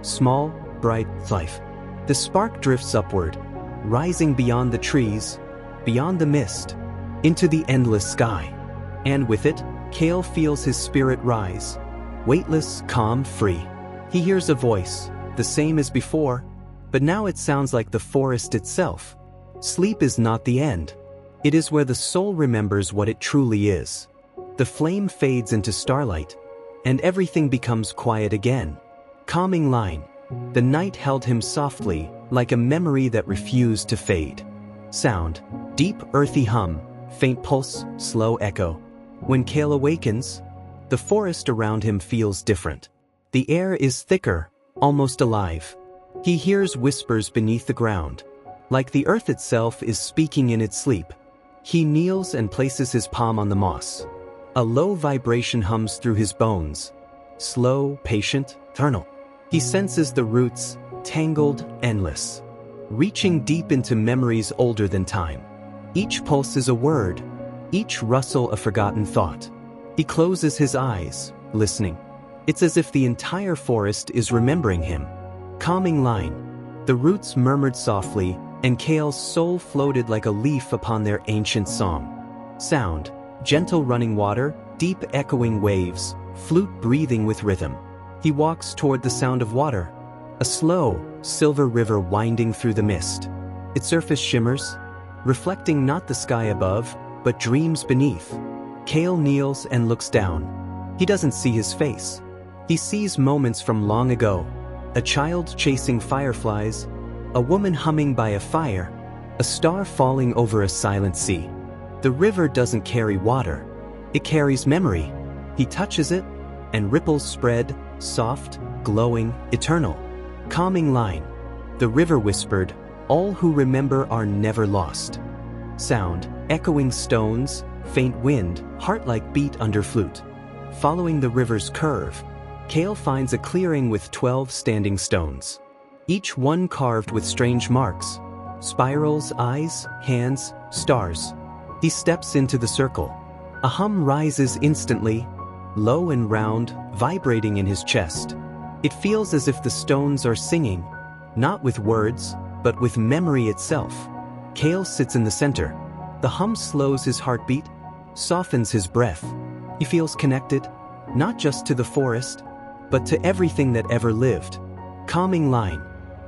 Small, bright life. The spark drifts upward, rising beyond the trees, beyond the mist, into the endless sky. And with it, Cale feels his spirit rise, weightless, calm, free. He hears a voice, the same as before, but now it sounds like the forest itself. Sleep is not the end. It is where the soul remembers what it truly is. The flame fades into starlight, and everything becomes quiet again. Calming line. The night held him softly, like a memory that refused to fade. Sound. Deep, earthy hum, faint pulse, slow echo. When Cale awakens, the forest around him feels different. The air is thicker, almost alive. He hears whispers beneath the ground, like the earth itself is speaking in its sleep. He kneels and places his palm on the moss. A low vibration hums through his bones, slow, patient, eternal. He senses the roots, tangled, endless, reaching deep into memories older than time. Each pulse is a word, each rustle a forgotten thought. He closes his eyes, listening. It's as if the entire forest is remembering him. Calming line. The roots murmured softly, and Cale's soul floated like a leaf upon their ancient song. Sound. Gentle running water, deep echoing waves, flute breathing with rhythm. He walks toward the sound of water, a slow, silver river winding through the mist. Its surface shimmers, reflecting not the sky above, but dreams beneath. Cale kneels and looks down. He doesn't see his face. He sees moments from long ago. A child chasing fireflies, a woman humming by a fire, a star falling over a silent sea. The river doesn't carry water. It carries memory. He touches it, and ripples spread, soft, glowing, eternal. Calming line. The river whispered, all who remember are never lost. Sound. Echoing stones, faint wind, heart-like beat under flute. Following the river's curve, Cale finds a clearing with 12 standing stones, each one carved with strange marks, spirals, eyes, hands, stars. He steps into the circle. A hum rises instantly, low and round, vibrating in his chest. It feels as if the stones are singing, not with words, but with memory itself. Cale sits in the center. The hum slows his heartbeat, softens his breath. He feels connected, not just to the forest, but to everything that ever lived. Calming line.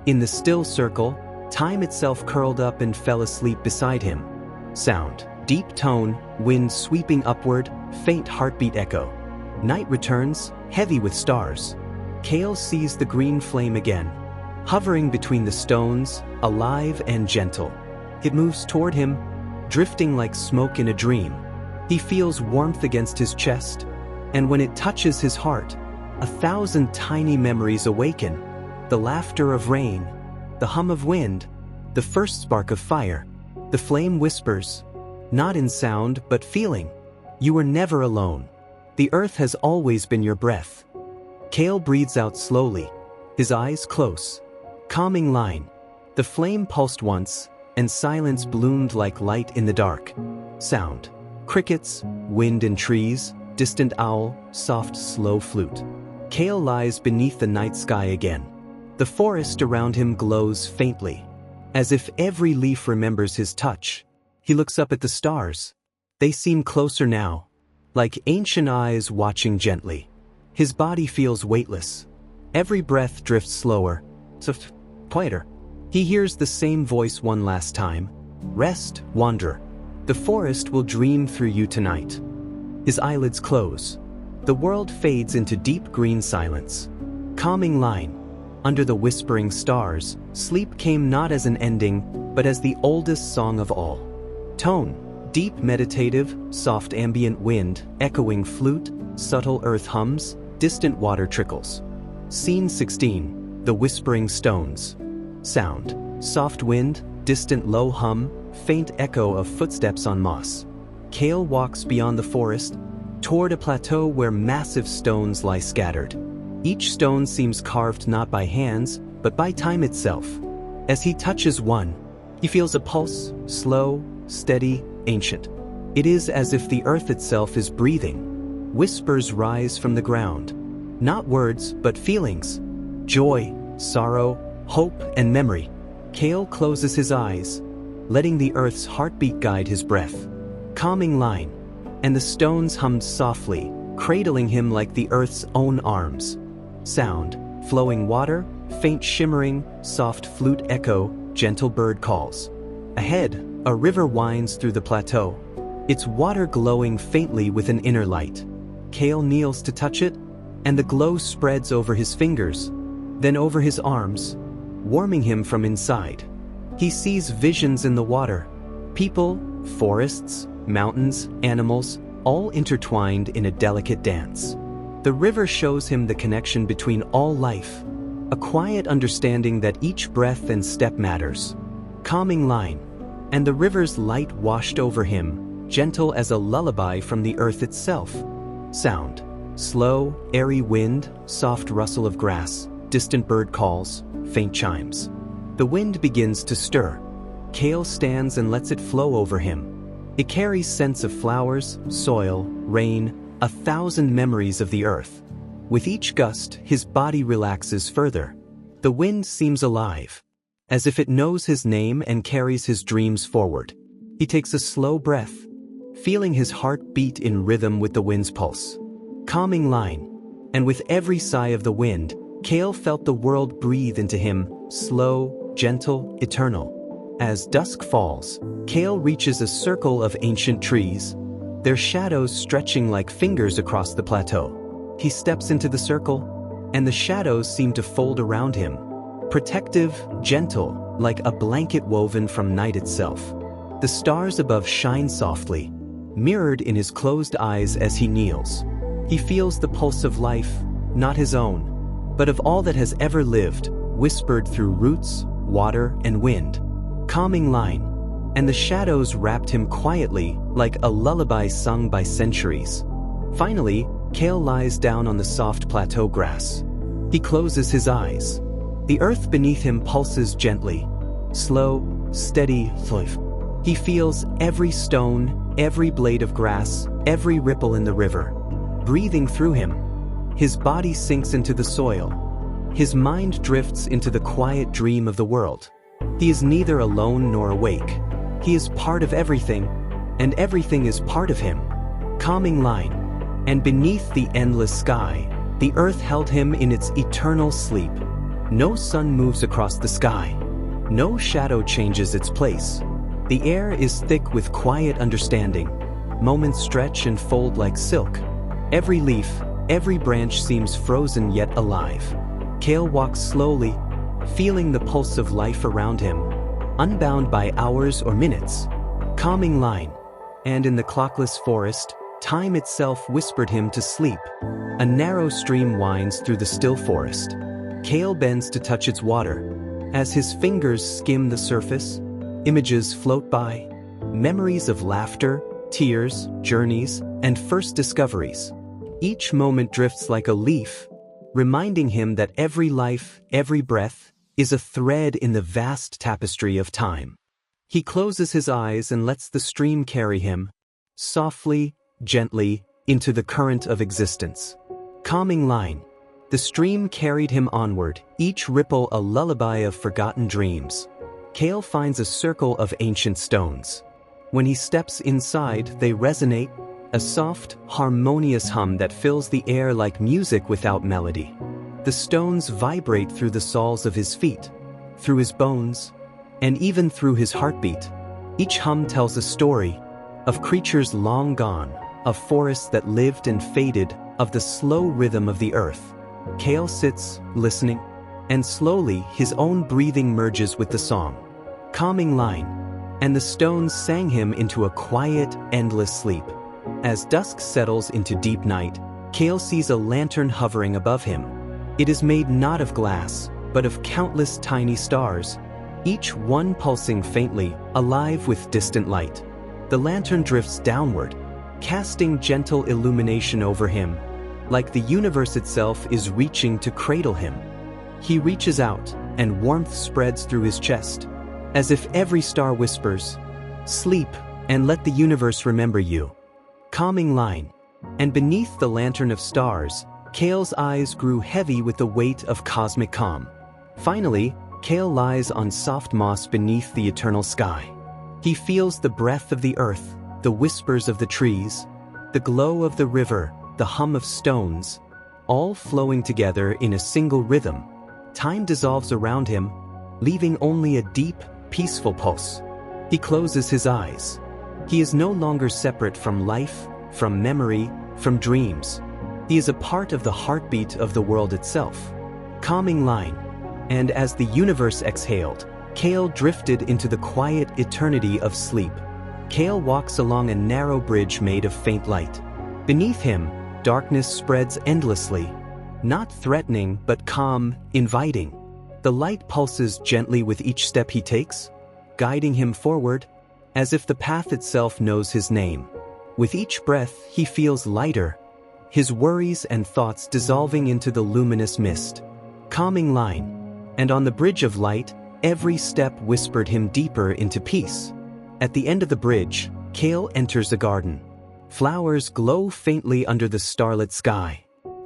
In the still circle, time itself curled up and fell asleep beside him. Sound, deep tone, wind sweeping upward, faint heartbeat echo. Night returns, heavy with stars. Kale sees the green flame again, hovering between the stones, alive and gentle. It moves toward him, drifting like smoke in a dream. He feels warmth against his chest, and when it touches his heart, 1,000 tiny memories awaken. The laughter of rain, the hum of wind, the first spark of fire. The flame whispers, not in sound but feeling, you were never alone. The earth has always been your breath. Kale breathes out slowly, his eyes close. Calming line. The flame pulsed once, and silence bloomed like light in the dark. Sound. Crickets, wind in trees, distant owl, soft slow flute. Kale lies beneath the night sky again. The forest around him glows faintly, as if every leaf remembers his touch. He looks up at the stars. They seem closer now, like ancient eyes watching gently. His body feels weightless. Every breath drifts slower, quieter. He hears the same voice one last time. Rest, wanderer. The forest will dream through you tonight. His eyelids close. The world fades into deep green silence. Calming line. Under the whispering stars, sleep came not as an ending, but as the oldest song of all. Tone. Deep meditative, soft ambient wind, echoing flute, subtle earth hums, distant water trickles. Scene 16. The whispering stones. Sound. Soft wind, distant low hum, faint echo of footsteps on moss. Kale walks beyond the forest, toward a plateau where massive stones lie scattered. Each stone seems carved not by hands, but by time itself. As he touches one, he feels a pulse, slow, steady, ancient. It is as if the earth itself is breathing. Whispers rise from the ground. Not words, but feelings. Joy, sorrow, hope, and memory. Kale closes his eyes, letting the earth's heartbeat guide his breath. Calming line. And the stones hummed softly, cradling him like the earth's own arms. Sound. Flowing water, faint shimmering, soft flute echo, gentle bird calls. Ahead, a river winds through the plateau, its water glowing faintly with an inner light. Kale kneels to touch it, and the glow spreads over his fingers, then over his arms, warming him from inside. He sees visions in the water. People, forests, mountains, animals, all intertwined in a delicate dance. The river shows him the connection between all life, a quiet understanding that each breath and step matters. Calming line. And the river's light washed over him, gentle as a lullaby from the earth itself. Sound. Slow, airy wind, soft rustle of grass, distant bird calls, faint chimes. The wind begins to stir. Kale stands and lets it flow over him. It carries scents of flowers, soil, rain, 1,000 memories of the earth. With each gust, his body relaxes further. The wind seems alive, as if it knows his name and carries his dreams forward. He takes a slow breath, feeling his heart beat in rhythm with the wind's pulse. Calming line. And with every sigh of the wind, Kale felt the world breathe into him, slow, gentle, eternal. As dusk falls, Kale reaches a circle of ancient trees, their shadows stretching like fingers across the plateau. He steps into the circle, and the shadows seem to fold around him, protective, gentle, like a blanket woven from night itself. The stars above shine softly, mirrored in his closed eyes as he kneels. He feels the pulse of life, not his own, but of all that has ever lived, whispered through roots, water, and wind. Calming line. And the shadows wrapped him quietly, like a lullaby sung by centuries. Finally, Kale lies down on the soft plateau grass. He closes his eyes. The earth beneath him pulses gently, slow, steady. He feels every stone, every blade of grass, every ripple in the river, breathing through him. His body sinks into the soil. His mind drifts into the quiet dream of the world. He is neither alone nor awake. He is part of everything, and everything is part of him. Calming line. And beneath the endless sky, the earth held him in its eternal sleep. No sun moves across the sky. No shadow changes its place. The air is thick with quiet understanding. Moments stretch and fold like silk. Every leaf, every branch seems frozen yet alive. Kale walks slowly, feeling the pulse of life around him, unbound by hours or minutes. Calming line. And in the clockless forest, time itself whispered him to sleep. A narrow stream winds through the still forest. Kale bends to touch its water. As his fingers skim the surface, images float by. Memories of laughter, tears, journeys, and first discoveries. Each moment drifts like a leaf, reminding him that every life, every breath, is a thread in the vast tapestry of time. He closes his eyes and lets the stream carry him, softly, gently, into the current of existence. Calming line. The stream carried him onward, each ripple a lullaby of forgotten dreams. Kale finds a circle of ancient stones. When he steps inside, they resonate, a soft, harmonious hum that fills the air like music without melody. The stones vibrate through the soles of his feet, through his bones, and even through his heartbeat. Each hum tells a story of creatures long gone, of forests that lived and faded, of the slow rhythm of the earth. Kale sits, listening, and slowly his own breathing merges with the song. Calming line. And the stones sang him into a quiet, endless sleep. As dusk settles into deep night, Kale sees a lantern hovering above him. It is made not of glass, but of countless tiny stars, each one pulsing faintly, alive with distant light. The lantern drifts downward, casting gentle illumination over him, like the universe itself is reaching to cradle him. He reaches out, and warmth spreads through his chest, as if every star whispers, "Sleep, and let the universe remember you." Calming line. And beneath the lantern of stars, Kale's eyes grew heavy with the weight of cosmic calm. Finally, Kale lies on soft moss beneath the eternal sky. He feels the breath of the earth, the whispers of the trees, the glow of the river, the hum of stones, all flowing together in a single rhythm. Time dissolves around him, leaving only a deep, peaceful pulse. He closes his eyes. He is no longer separate from life, from memory, from dreams. He is a part of the heartbeat of the world itself. Calming line. And as the universe exhaled, Kale drifted into the quiet eternity of sleep. Kale walks along a narrow bridge made of faint light. Beneath him, darkness spreads endlessly, not threatening but calm, inviting. The light pulses gently with each step he takes, guiding him forward, as if the path itself knows his name. With each breath, he feels lighter, his worries and thoughts dissolving into the luminous mist. Calming line. And on the bridge of light, every step whispered him deeper into peace. At the end of the bridge, Kale enters a garden. Flowers glow faintly under the starlit sky,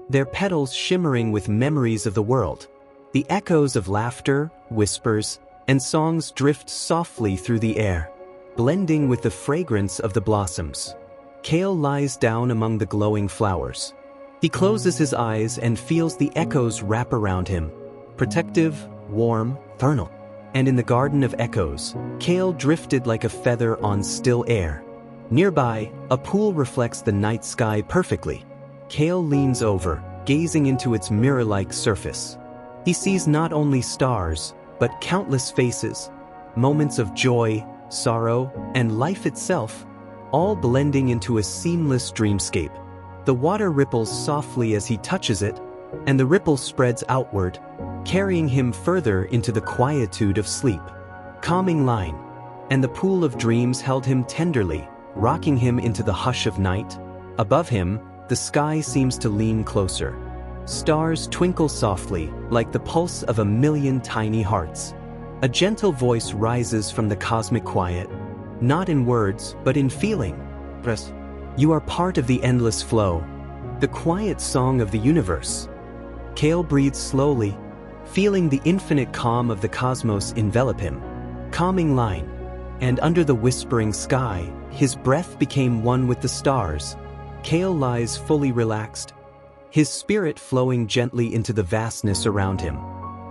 their petals shimmering with memories of the world. The echoes of laughter, whispers, and songs drift softly through the air, blending with the fragrance of the blossoms. Kale lies down among the glowing flowers. He closes his eyes and feels the echoes wrap around him, protective, warm, eternal. And in the garden of echoes, Kale drifted like a feather on still air. Nearby, a pool reflects the night sky perfectly. Kale leans over, gazing into its mirror-like surface. He sees not only stars, but countless faces, moments of joy, sorrow, and life itself, all blending into a seamless dreamscape. The water ripples softly as he touches it, and the ripple spreads outward, carrying him further into the quietude of sleep. Calming line. And the pool of dreams held him tenderly, rocking him into the hush of night. Above him, the sky seems to lean closer. Stars twinkle softly, like the pulse of a million tiny hearts. A gentle voice rises from the cosmic quiet, not in words, but in feeling. You are part of the endless flow, the quiet song of the universe. Kale breathes slowly, feeling the infinite calm of the cosmos envelop him. Calming line. And under the whispering sky, his breath became one with the stars. Kale lies fully relaxed, his spirit flowing gently into the vastness around him.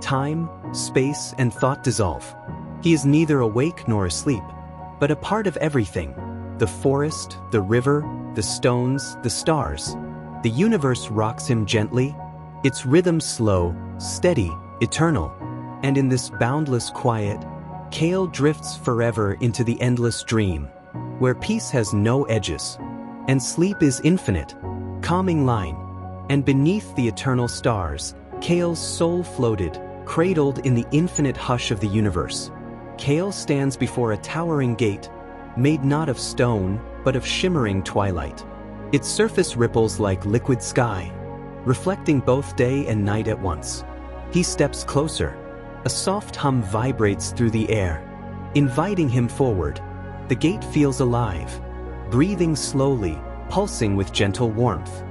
Time, space, and thought dissolve. He is neither awake nor asleep, but a part of everything: the forest, the river, the stones, the stars. The universe rocks him gently, its rhythm slow, steady, eternal. And in this boundless quiet, Cale drifts forever into the endless dream, where peace has no edges, and sleep is infinite, calming line. And beneath the eternal stars, Cale's soul floated, cradled in the infinite hush of the universe. Cale stands before a towering gate, made not of stone, but of shimmering twilight. Its surface ripples like liquid sky, reflecting both day and night at once. He steps closer. A soft hum vibrates through the air, inviting him forward. The gate feels alive, breathing slowly, pulsing with gentle warmth.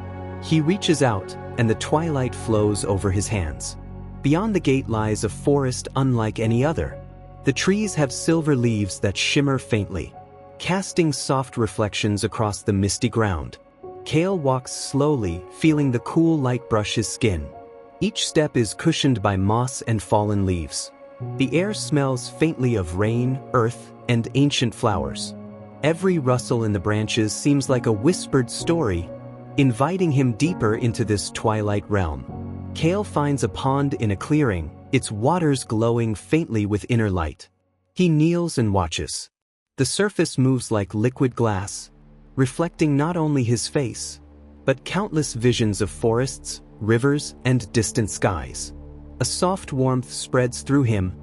He reaches out, and the twilight flows over his hands. Beyond the gate lies a forest unlike any other. The trees have silver leaves that shimmer faintly, casting soft reflections across the misty ground. Cale walks slowly, feeling the cool light brush his skin. Each step is cushioned by moss and fallen leaves. The air smells faintly of rain, earth, and ancient flowers. Every rustle in the branches seems like a whispered story, inviting him deeper into this twilight realm. Cale finds a pond in a clearing, its waters glowing faintly with inner light. He kneels and watches. The surface moves like liquid glass, reflecting not only his face, but countless visions of forests, rivers, and distant skies. A soft warmth spreads through him,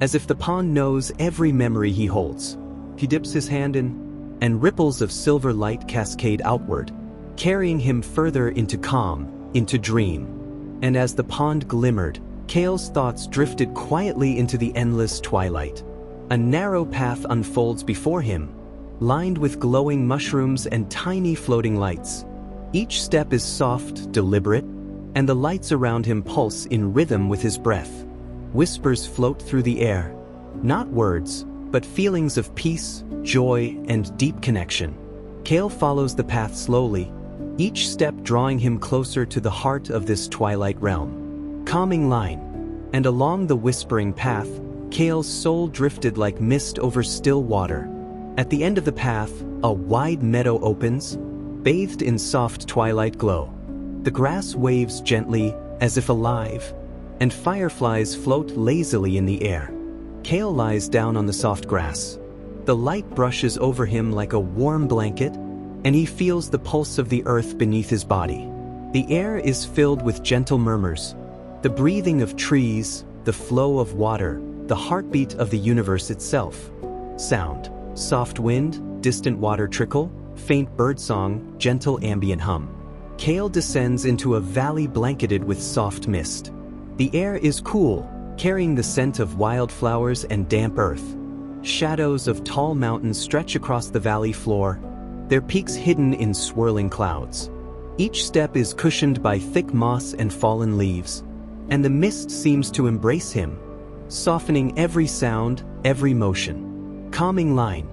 as if the pond knows every memory he holds. He dips his hand in, and ripples of silver light cascade outward, carrying him further into calm, into dream. And as the pond glimmered, Cale's thoughts drifted quietly into the endless twilight. A narrow path unfolds before him, lined with glowing mushrooms and tiny floating lights. Each step is soft, deliberate, and the lights around him pulse in rhythm with his breath. Whispers float through the air, not words, but feelings of peace, joy, and deep connection. Cale follows the path slowly, each step drawing him closer to the heart of this twilight realm. Calming line, and along the whispering path, Cale's soul drifted like mist over still water. At the end of the path, a wide meadow opens, bathed in soft twilight glow. The grass waves gently, as if alive, and fireflies float lazily in the air. Cale lies down on the soft grass. The light brushes over him like a warm blanket, and he feels the pulse of the earth beneath his body. The air is filled with gentle murmurs, the breathing of trees, the flow of water, the heartbeat of the universe itself. Sound: soft wind, distant water trickle, faint birdsong, gentle ambient hum. Cale descends into a valley blanketed with soft mist. The air is cool, carrying the scent of wildflowers and damp earth. Shadows of tall mountains stretch across the valley floor, their peaks hidden in swirling clouds. Each step is cushioned by thick moss and fallen leaves, and the mist seems to embrace him, softening every sound, every motion. Calming line,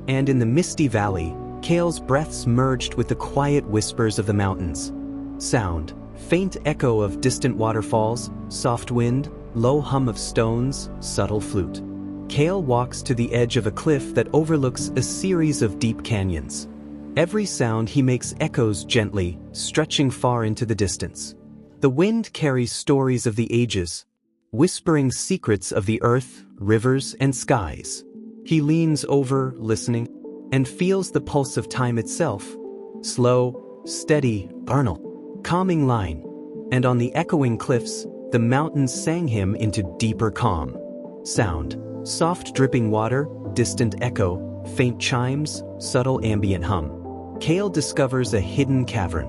and in the misty valley, Cale's breaths merged with the quiet whispers of the mountains. Sound: faint echo of distant waterfalls, soft wind, low hum of stones, subtle flute. Cale walks to the edge of a cliff that overlooks a series of deep canyons. Every sound he makes echoes gently, stretching far into the distance. The wind carries stories of the ages, whispering secrets of the earth, rivers, and skies. He leans over, listening, and feels the pulse of time itself. Slow, steady, eternal. Calming line. And on the echoing cliffs, the mountains sang him into deeper calm. Sound: soft dripping water, distant echo, faint chimes, subtle ambient hum. Cale discovers a hidden cavern.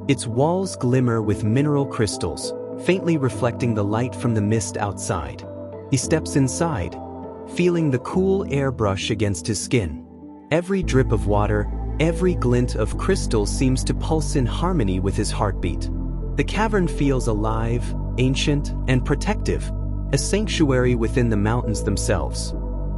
Its walls glimmer with mineral crystals, faintly reflecting the light from the mist outside. He steps inside, feeling the cool air brush against his skin. Every drip of water, every glint of crystal seems to pulse in harmony with his heartbeat. The cavern feels alive, ancient, and protective, a sanctuary within the mountains themselves.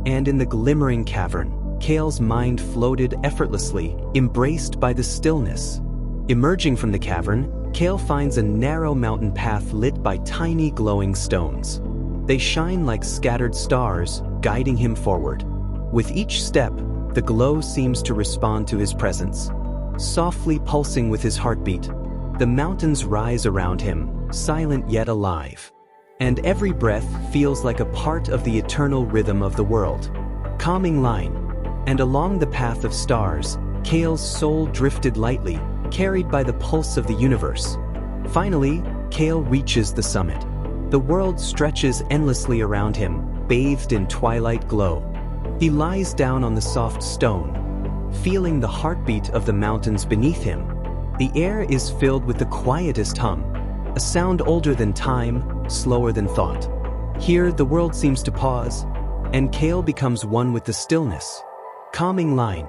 And in the glimmering cavern, Cale's mind floated effortlessly, embraced by the stillness. Emerging from the cavern, Cale finds a narrow mountain path lit by tiny glowing stones. They shine like scattered stars, guiding him forward. With each step, the glow seems to respond to his presence. Softly pulsing with his heartbeat, the mountains rise around him, silent yet alive. And every breath feels like a part of the eternal rhythm of the world. Calming line. And along the path of stars, Kale's soul drifted lightly, carried by the pulse of the universe. Finally, Kale reaches the summit. The world stretches endlessly around him, bathed in twilight glow. He lies down on the soft stone, feeling the heartbeat of the mountains beneath him. The air is filled with the quietest hum, a sound older than time, slower than thought. Here, the world seems to pause, and Kale becomes one with the stillness. Calming line.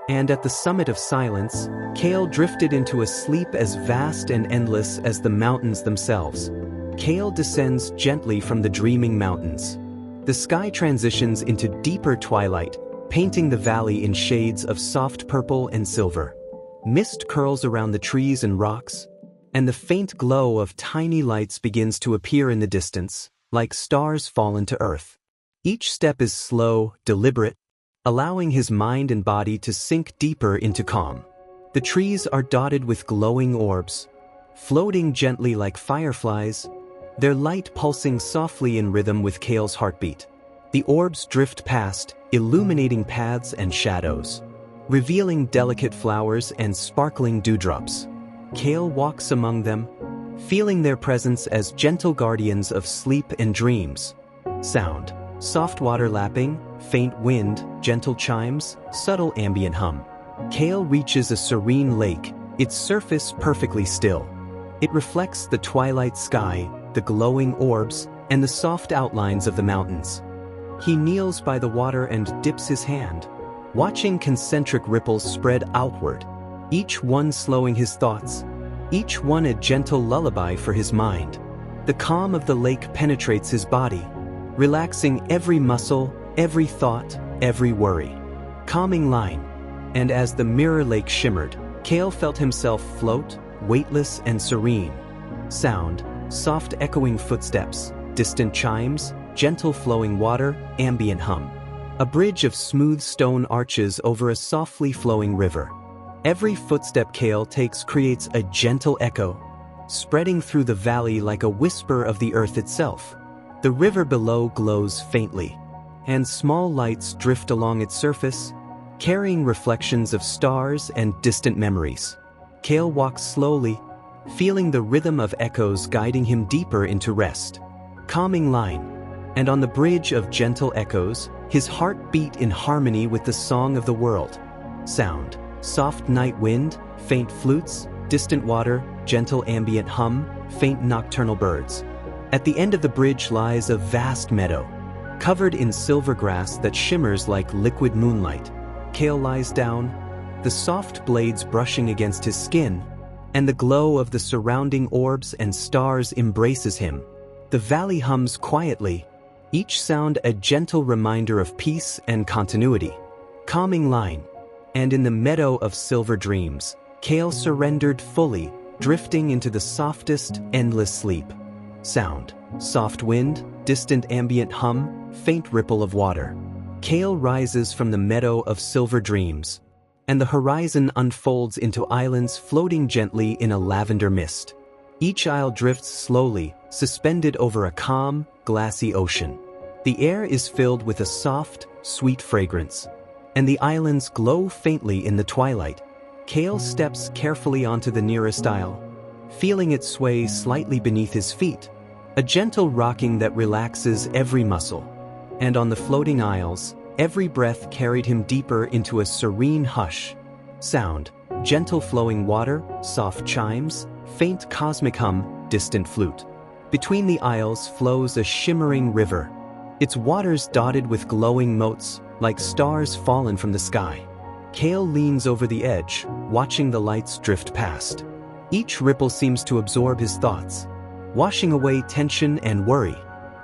And at the summit of silence, Kale drifted into a sleep as vast and endless as the mountains themselves. Kale descends gently from the dreaming mountains. The sky transitions into deeper twilight, painting the valley in shades of soft purple and silver. Mist curls around the trees and rocks, and the faint glow of tiny lights begins to appear in the distance, like stars fallen to earth. Each step is slow, deliberate, allowing his mind and body to sink deeper into calm. The trees are dotted with glowing orbs, floating gently like fireflies, their light pulsing softly in rhythm with Kale's heartbeat. The orbs drift past, illuminating paths and shadows, revealing delicate flowers and sparkling dewdrops. Kale walks among them, feeling their presence as gentle guardians of sleep and dreams. Sound. Soft water lapping, faint wind, gentle chimes, subtle ambient hum. Kale reaches a serene lake, its surface perfectly still. It reflects the twilight sky, the glowing orbs, and the soft outlines of the mountains. He kneels by the water and dips his hand, watching concentric ripples spread outward, each one slowing his thoughts, each one a gentle lullaby for his mind. The calm of the lake penetrates his body, relaxing every muscle, every thought, every worry. Calming line. And as the mirror lake shimmered, Kale felt himself float, weightless and serene. Sound. Soft echoing footsteps, distant chimes, gentle flowing water, ambient hum. A bridge of smooth stone arches over a softly flowing river. Every footstep Kale takes creates a gentle echo, spreading through the valley like a whisper of the earth itself. The river below glows faintly, and small lights drift along its surface, carrying reflections of stars and distant memories. Kale walks slowly, feeling the rhythm of echoes guiding him deeper into rest. Calming line. And on the bridge of gentle echoes, his heart beat in harmony with the song of the world. Sound. Soft night wind, faint flutes, distant water, gentle ambient hum, faint nocturnal birds. At the end of the bridge lies a vast meadow, covered in silver grass that shimmers like liquid moonlight. Kale lies down, the soft blades brushing against his skin, and the glow of the surrounding orbs and stars embraces him. The valley hums quietly, each sound a gentle reminder of peace and continuity. Calming line. And in the meadow of silver dreams, Kale surrendered fully, drifting into the softest, endless sleep. Sound. Soft wind, distant ambient hum, faint ripple of water. Kale rises from the meadow of silver dreams, and the horizon unfolds into islands floating gently in a lavender mist. Each isle drifts slowly, suspended over a calm, glassy ocean. The air is filled with a soft, sweet fragrance, and the islands glow faintly in the twilight. Kale steps carefully onto the nearest isle, feeling it sway slightly beneath his feet, a gentle rocking that relaxes every muscle. And on the floating isles, every breath carried him deeper into a serene hush. Sound. Gentle flowing water, soft chimes, faint cosmic hum, distant flute. Between the isles flows a shimmering river, its waters dotted with glowing motes, like stars fallen from the sky. Kale leans over the edge, watching the lights drift past. Each ripple seems to absorb his thoughts, washing away tension and worry.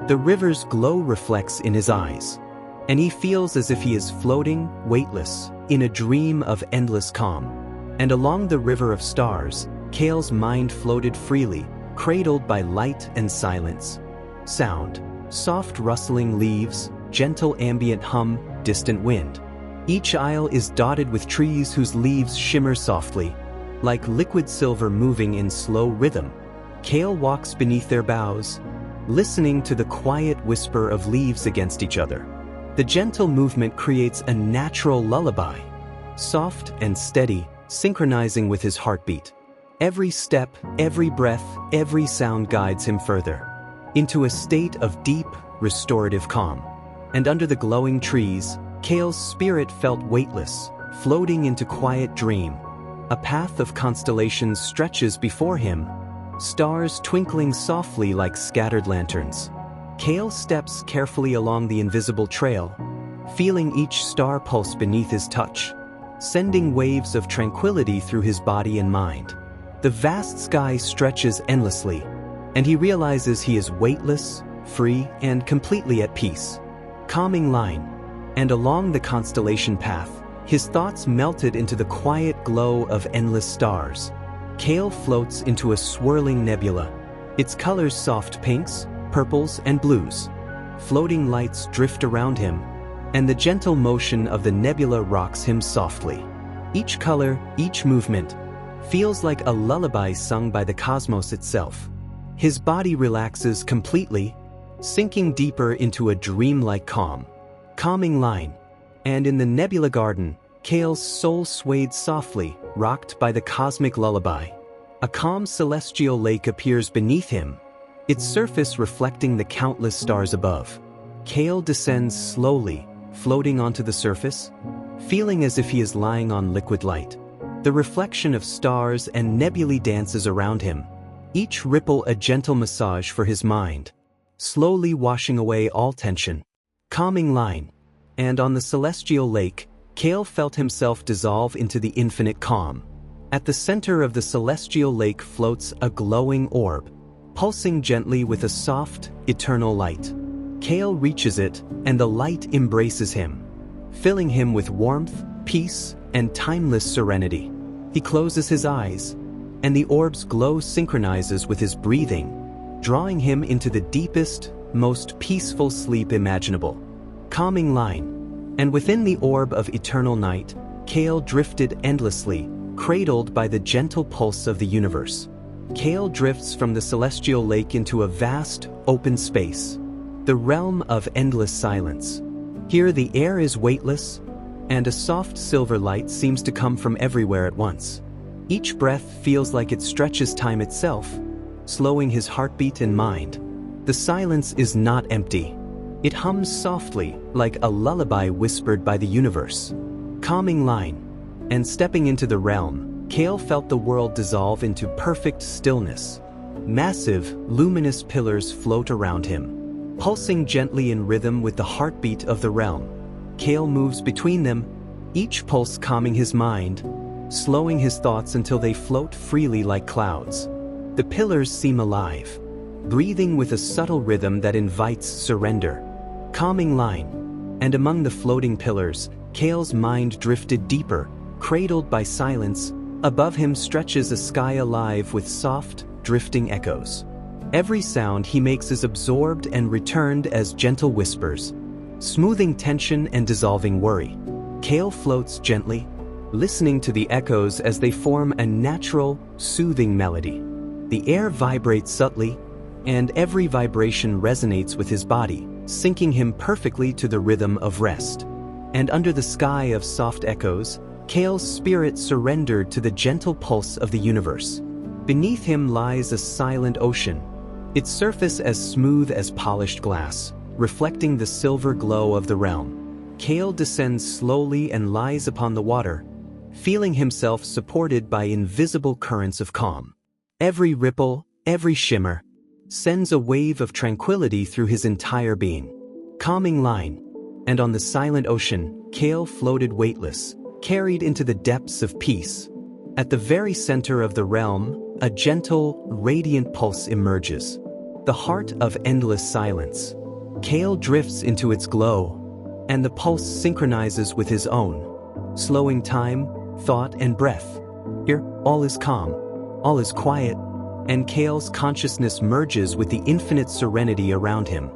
The river's glow reflects in his eyes, and he feels as if he is floating, weightless, in a dream of endless calm. And along the river of stars, Kale's mind floated freely, cradled by light and silence. Sound. soft rustling leaves, gentle ambient hum, distant wind. Each aisle is dotted with trees whose leaves shimmer softly, like liquid silver moving in slow rhythm. Kale walks beneath their boughs, listening to the quiet whisper of leaves against each other. The gentle movement creates a natural lullaby, soft and steady, synchronizing with his heartbeat. Every step, every breath, every sound guides him further, into a state of deep, restorative calm. And under the glowing trees, Kale's spirit felt weightless, floating into quiet dream. A path of constellations stretches before him, stars twinkling softly like scattered lanterns. Kale steps carefully along the invisible trail, feeling each star pulse beneath his touch, sending waves of tranquility through his body and mind. The vast sky stretches endlessly, and he realizes he is weightless, free, and completely at peace. Calming line, and along the constellation path, his thoughts melted into the quiet glow of endless stars. Kale floats into a swirling nebula, its colors soft pinks, purples, and blues. Floating lights drift around him, and the gentle motion of the nebula rocks him softly. Each color, each movement, feels like a lullaby sung by the cosmos itself. His body relaxes completely, sinking deeper into a dreamlike calm. Calming line, and in the nebula garden, Kale's soul swayed softly, rocked by the cosmic lullaby. A calm celestial lake appears beneath him, its surface reflecting the countless stars above. Kale descends slowly, floating onto the surface, feeling as if he is lying on liquid light. The reflection of stars and nebulae dances around him, each ripple a gentle massage for his mind, slowly washing away all tension. Calming line, and on the celestial lake, Kale felt himself dissolve into the infinite calm. At the center of the celestial lake floats a glowing orb, pulsing gently with a soft, eternal light. Kale reaches it, and the light embraces him, filling him with warmth, peace, and timeless serenity. He closes his eyes, and the orb's glow synchronizes with his breathing, drawing him into the deepest, most peaceful sleep imaginable. Calming line, and within the orb of eternal night, Kale drifted endlessly, cradled by the gentle pulse of the universe. Kale drifts from the celestial lake into a vast, open space, the realm of endless silence. Here the air is weightless, and a soft silver light seems to come from everywhere at once. Each breath feels like it stretches time itself, slowing his heartbeat and mind. The silence is not empty. It hums softly, like a lullaby whispered by the universe. Calming line, and stepping into the realm, Kale felt the world dissolve into perfect stillness. Massive, luminous pillars float around him, pulsing gently in rhythm with the heartbeat of the realm. Kale moves between them, each pulse calming his mind, slowing his thoughts until they float freely like clouds. The pillars seem alive, breathing with a subtle rhythm that invites surrender. Calming line, and among the floating pillars, Kale's mind drifted deeper, cradled by silence. Above him stretches a sky alive with soft, drifting echoes. Every sound he makes is absorbed and returned as gentle whispers, smoothing tension and dissolving worry. Kale floats gently, listening to the echoes as they form a natural, soothing melody. The air vibrates subtly, and every vibration resonates with his body, syncing him perfectly to the rhythm of rest. And under the sky of soft echoes, Kale's spirit surrendered to the gentle pulse of the universe. Beneath him lies a silent ocean, its surface as smooth as polished glass, reflecting the silver glow of the realm. Kale descends slowly and lies upon the water, feeling himself supported by invisible currents of calm. Every ripple, every shimmer, sends a wave of tranquility through his entire being. Calming line, and on the silent ocean, Kale floated weightless, carried into the depths of peace. At the very center of the realm, a gentle, radiant pulse emerges, the heart of endless silence. Kale drifts into its glow, and the pulse synchronizes with his own, slowing time, thought, and breath. Here, all is calm, all is quiet, and Kale's consciousness merges with the infinite serenity around him.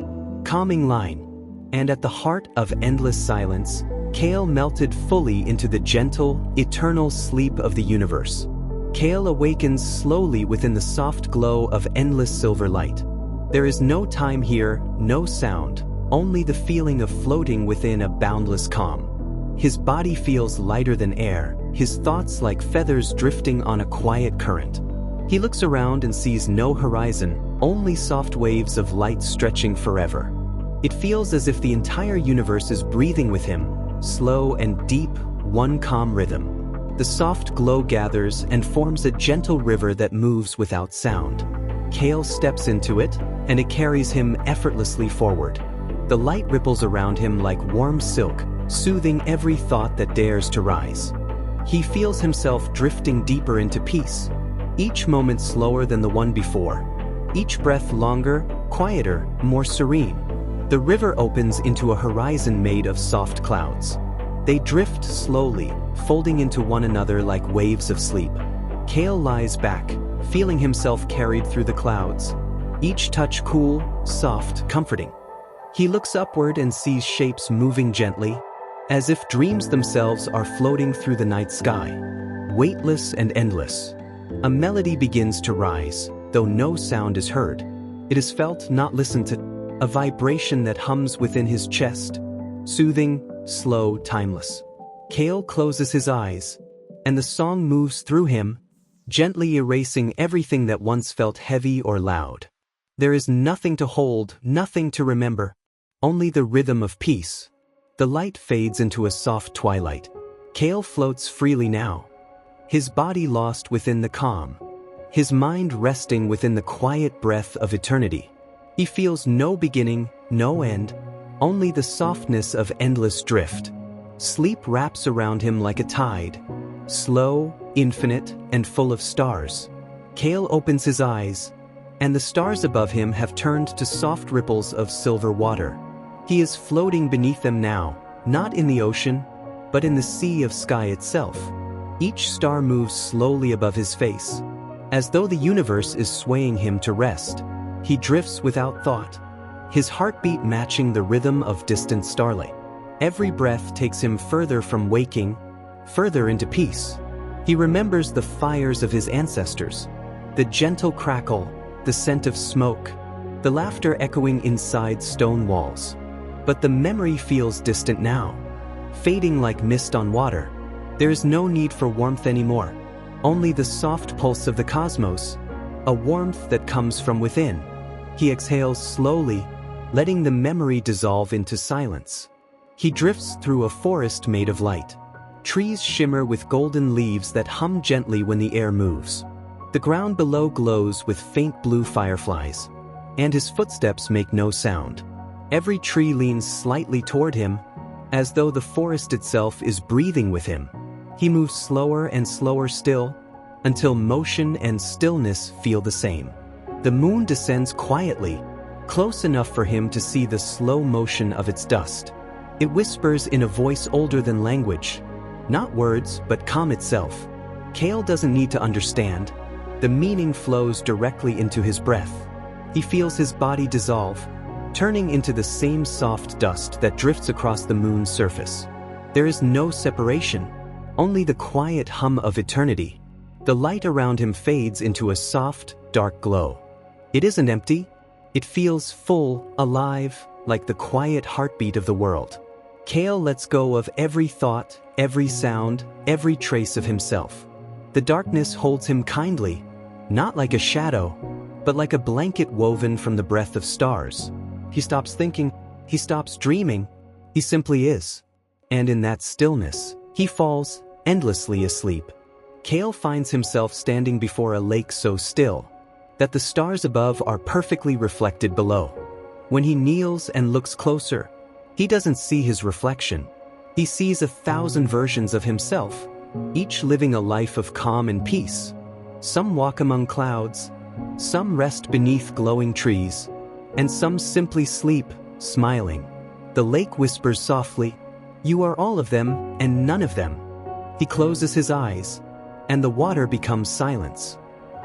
calming line. And at the heart of endless silence, Kale melted fully into the gentle, eternal sleep of the universe. Kale awakens slowly within the soft glow of endless silver light. There is no time here, no sound, only the feeling of floating within a boundless calm. His body feels lighter than air, his thoughts like feathers drifting on a quiet current. He looks around and sees no horizon, only soft waves of light stretching forever. It feels as if the entire universe is breathing with him, slow and deep, one calm rhythm. The soft glow gathers and forms a gentle river that moves without sound. Kale steps into it, and it carries him effortlessly forward. The light ripples around him like warm silk, soothing every thought that dares to rise. He feels himself drifting deeper into peace, each moment slower than the one before, each breath longer, quieter, more serene. The river opens into a horizon made of soft clouds. They drift slowly, folding into one another like waves of sleep. Kale lies back, feeling himself carried through the clouds, each touch cool, soft, comforting. He looks upward and sees shapes moving gently, as if dreams themselves are floating through the night sky, weightless and endless. A melody begins to rise, though no sound is heard. It is felt, not listened to, a vibration that hums within his chest, soothing, slow, timeless. Kale closes his eyes, and the song moves through him, gently erasing everything that once felt heavy or loud. There is nothing to hold, nothing to remember, only the rhythm of peace. The light fades into a soft twilight. Kale floats freely now, his body lost within the calm, his mind resting within the quiet breath of eternity. He feels no beginning, no end, only the softness of endless drift. Sleep wraps around him like a tide, slow, infinite, and full of stars. Kale opens his eyes, and the stars above him have turned to soft ripples of silver water. He is floating beneath them now, not in the ocean, but in the sea of sky itself. Each star moves slowly above his face, as though the universe is swaying him to rest. He drifts without thought, his heartbeat matching the rhythm of distant starlight. Every breath takes him further from waking, further into peace. He remembers the fires of his ancestors, the gentle crackle, the scent of smoke, the laughter echoing inside stone walls. But the memory feels distant now, fading like mist on water. There is no need for warmth anymore, only the soft pulse of the cosmos, a warmth that comes from within. He exhales slowly, letting the memory dissolve into silence. He drifts through a forest made of light. Trees shimmer with golden leaves that hum gently when the air moves. The ground below glows with faint blue fireflies, and his footsteps make no sound. Every tree leans slightly toward him, as though the forest itself is breathing with him. He moves slower and slower still, until motion and stillness feel the same. The moon descends quietly, close enough for him to see the slow motion of its dust. It whispers in a voice older than language, not words, but calm itself. Kale doesn't need to understand. The meaning flows directly into his breath. He feels his body dissolve, turning into the same soft dust that drifts across the moon's surface. There is no separation, only the quiet hum of eternity. The light around him fades into a soft, dark glow. It isn't empty. It feels full, alive, like the quiet heartbeat of the world. Kale lets go of every thought, every sound, every trace of himself. The darkness holds him kindly, not like a shadow, but like a blanket woven from the breath of stars. He stops thinking, he stops dreaming, he simply is. And in that stillness, he falls endlessly asleep. Kale finds himself standing before a lake so still that the stars above are perfectly reflected below. When he kneels and looks closer, he doesn't see his reflection. He sees 1,000 versions of himself, each living a life of calm and peace. Some walk among clouds, some rest beneath glowing trees, and some simply sleep, smiling. The lake whispers softly, "You are all of them and none of them." He closes his eyes, and the water becomes silence.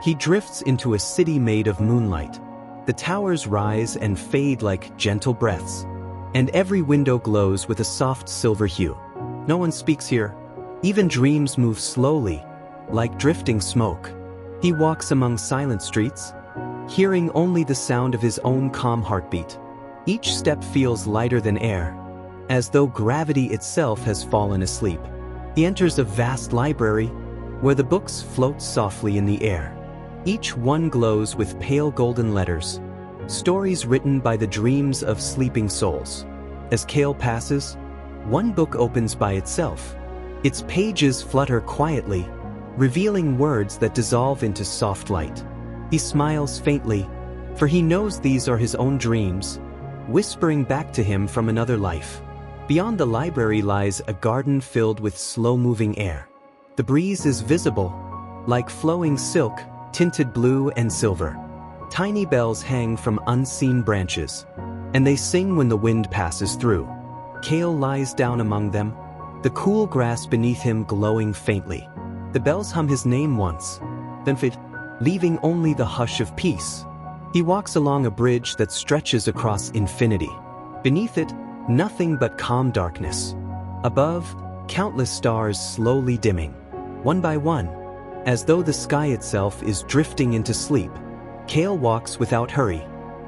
He drifts into a city made of moonlight. The towers rise and fade like gentle breaths, and every window glows with a soft silver hue. No one speaks here. Even dreams move slowly, like drifting smoke. He walks among silent streets, hearing only the sound of his own calm heartbeat. Each step feels lighter than air, as though gravity itself has fallen asleep. He enters a vast library, where the books float softly in the air. Each one glows with pale golden letters, stories written by the dreams of sleeping souls. As Kale passes, one book opens by itself. Its pages flutter quietly, revealing words that dissolve into soft light. He smiles faintly, for he knows these are his own dreams, whispering back to him from another life. Beyond the library lies a garden filled with slow-moving air. The breeze is visible, like flowing silk, tinted blue and silver. Tiny bells hang from unseen branches, and they sing when the wind passes through. Kale lies down among them, the cool grass beneath him glowing faintly. The bells hum his name once, then fade, leaving only the hush of peace. He walks along a bridge that stretches across infinity. Beneath it, nothing but calm darkness. Above, countless stars slowly dimming, one by one, as though the sky itself is drifting into sleep. Kale walks without hurry.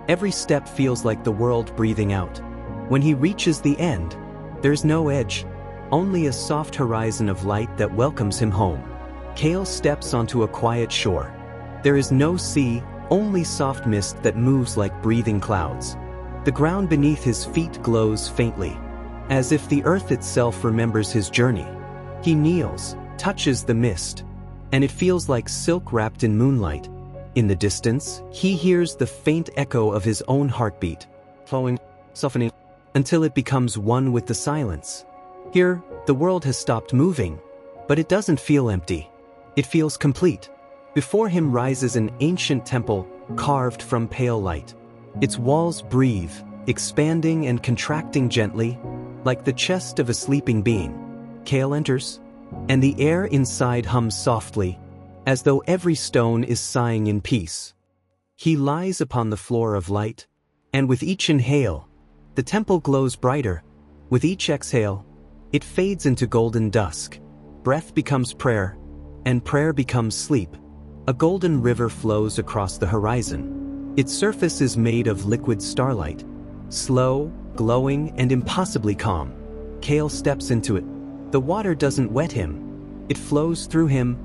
Every step feels like the world breathing out. When he reaches the end, there's no edge, only a soft horizon of light that welcomes him home. Kale steps onto a quiet shore. There is no sea, only soft mist that moves like breathing clouds. The ground beneath his feet glows faintly, as if the earth itself remembers his journey. He kneels, touches the mist, and it feels like silk wrapped in moonlight. In the distance, he hears the faint echo of his own heartbeat, flowing, softening, until it becomes one with the silence. Here, the world has stopped moving, but it doesn't feel empty. It feels complete. Before him rises an ancient temple carved from pale light. Its walls breathe, expanding and contracting gently, like the chest of a sleeping being. Kale enters, and the air inside hums softly, as though every stone is sighing in peace. He lies upon the floor of light, and with each inhale, the temple glows brighter. With each exhale, it fades into golden dusk. Breath becomes prayer, and prayer becomes sleep. A golden river flows across the horizon. Its surface is made of liquid starlight, slow, glowing, and impossibly calm. Kale steps into it. The water doesn't wet him. It flows through him,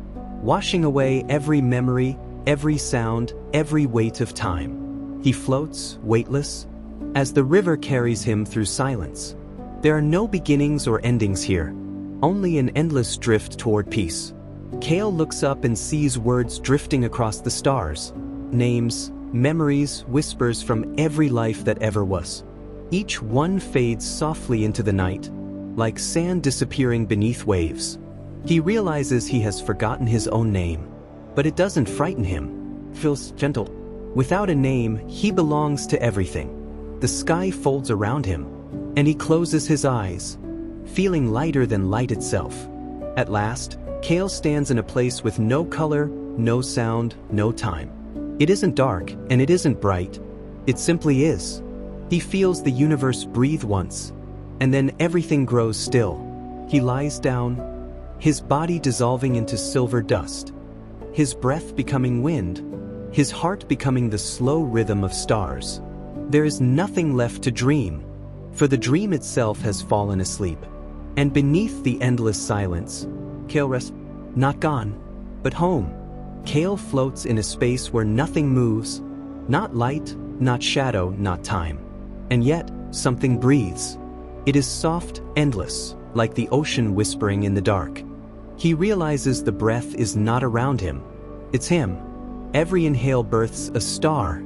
washing away every memory, every sound, every weight of time. He floats, weightless, as the river carries him through silence. There are no beginnings or endings here, only an endless drift toward peace. Kale looks up and sees words drifting across the stars. Names, memories, whispers from every life that ever was. Each one fades softly into the night, like sand disappearing beneath waves. He realizes he has forgotten his own name, but it doesn't frighten him. It feels gentle. Without a name, he belongs to everything. The sky folds around him, and he closes his eyes, feeling lighter than light itself. At last, Kale stands in a place with no color, no sound, no time. It isn't dark, and it isn't bright. It simply is. He feels the universe breathe once, and then everything grows still. He lies down, his body dissolving into silver dust, his breath becoming wind, his heart becoming the slow rhythm of stars. There is nothing left to dream, for the dream itself has fallen asleep. And beneath the endless silence, Kale rests, not gone, but home. Kale floats in a space where nothing moves, not light, not shadow, not time. And yet, something breathes. It is soft, endless, like the ocean whispering in the dark. He realizes the breath is not around him. It's him. Every inhale births a star.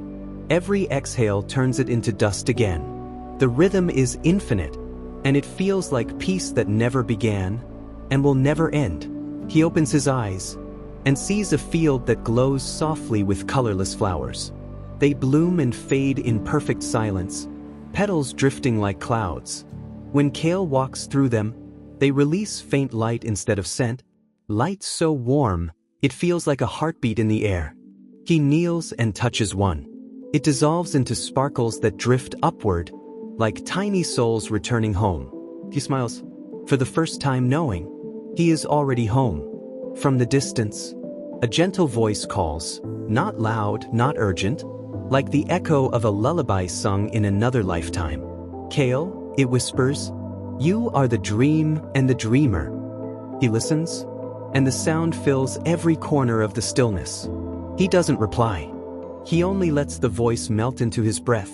Every exhale turns it into dust again. The rhythm is infinite, and it feels like peace that never began and will never end. He opens his eyes and sees a field that glows softly with colorless flowers. They bloom and fade in perfect silence, petals drifting like clouds. When Kale walks through them, they release faint light instead of scent, light so warm, it feels like a heartbeat in the air. He kneels and touches one. It dissolves into sparkles that drift upward, like tiny souls returning home. He smiles, for the first time knowing he is already home. From the distance, a gentle voice calls, not loud, not urgent, like the echo of a lullaby sung in another lifetime. Kale, it whispers, you are the dream and the dreamer. He listens, and the sound fills every corner of the stillness. He doesn't reply. He only lets the voice melt into his breath,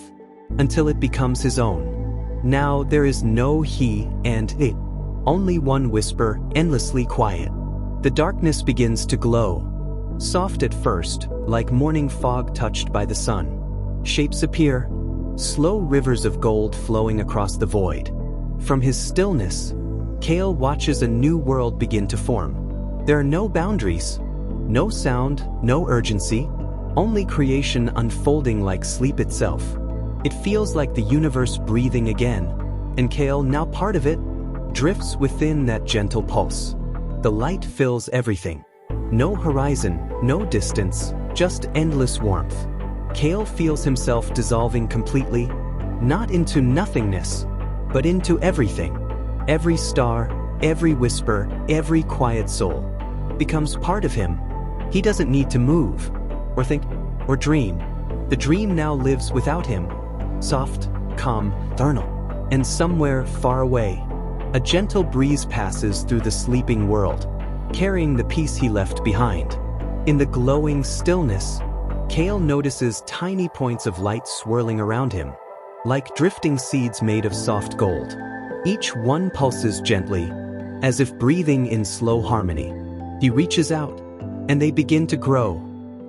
until it becomes his own. Now there is no he and it, only one whisper, endlessly quiet. The darkness begins to glow. Soft at first, like morning fog touched by the sun. Shapes appear, slow rivers of gold flowing across the void. From his stillness, Kale watches a new world begin to form. There are no boundaries, no sound, no urgency, only creation unfolding like sleep itself. It feels like the universe breathing again, and Kale, now part of it, drifts within that gentle pulse. The light fills everything. No horizon, no distance, just endless warmth. Kale feels himself dissolving completely, not into nothingness, but into everything. Every star, every whisper, every quiet soul becomes part of him. He doesn't need to move, or think, or dream. The dream now lives without him, soft, calm, eternal. And somewhere far away, a gentle breeze passes through the sleeping world, carrying the peace he left behind. In the glowing stillness, Kale notices tiny points of light swirling around him, like drifting seeds made of soft gold. Each one pulses gently, as if breathing in slow harmony. He reaches out, and they begin to grow,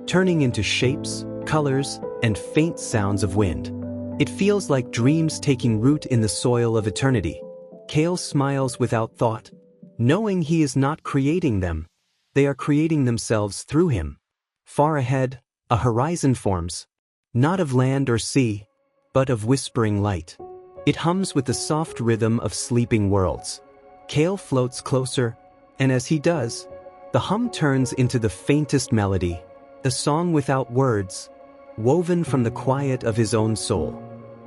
turning into shapes, colors, and faint sounds of wind. It feels like dreams taking root in the soil of eternity. Kale smiles without thought, knowing he is not creating them. They are creating themselves through him. Far ahead, a horizon forms, not of land or sea, but of whispering light. It hums with the soft rhythm of sleeping worlds. Kale floats closer, and as he does, the hum turns into the faintest melody, a song without words, woven from the quiet of his own soul.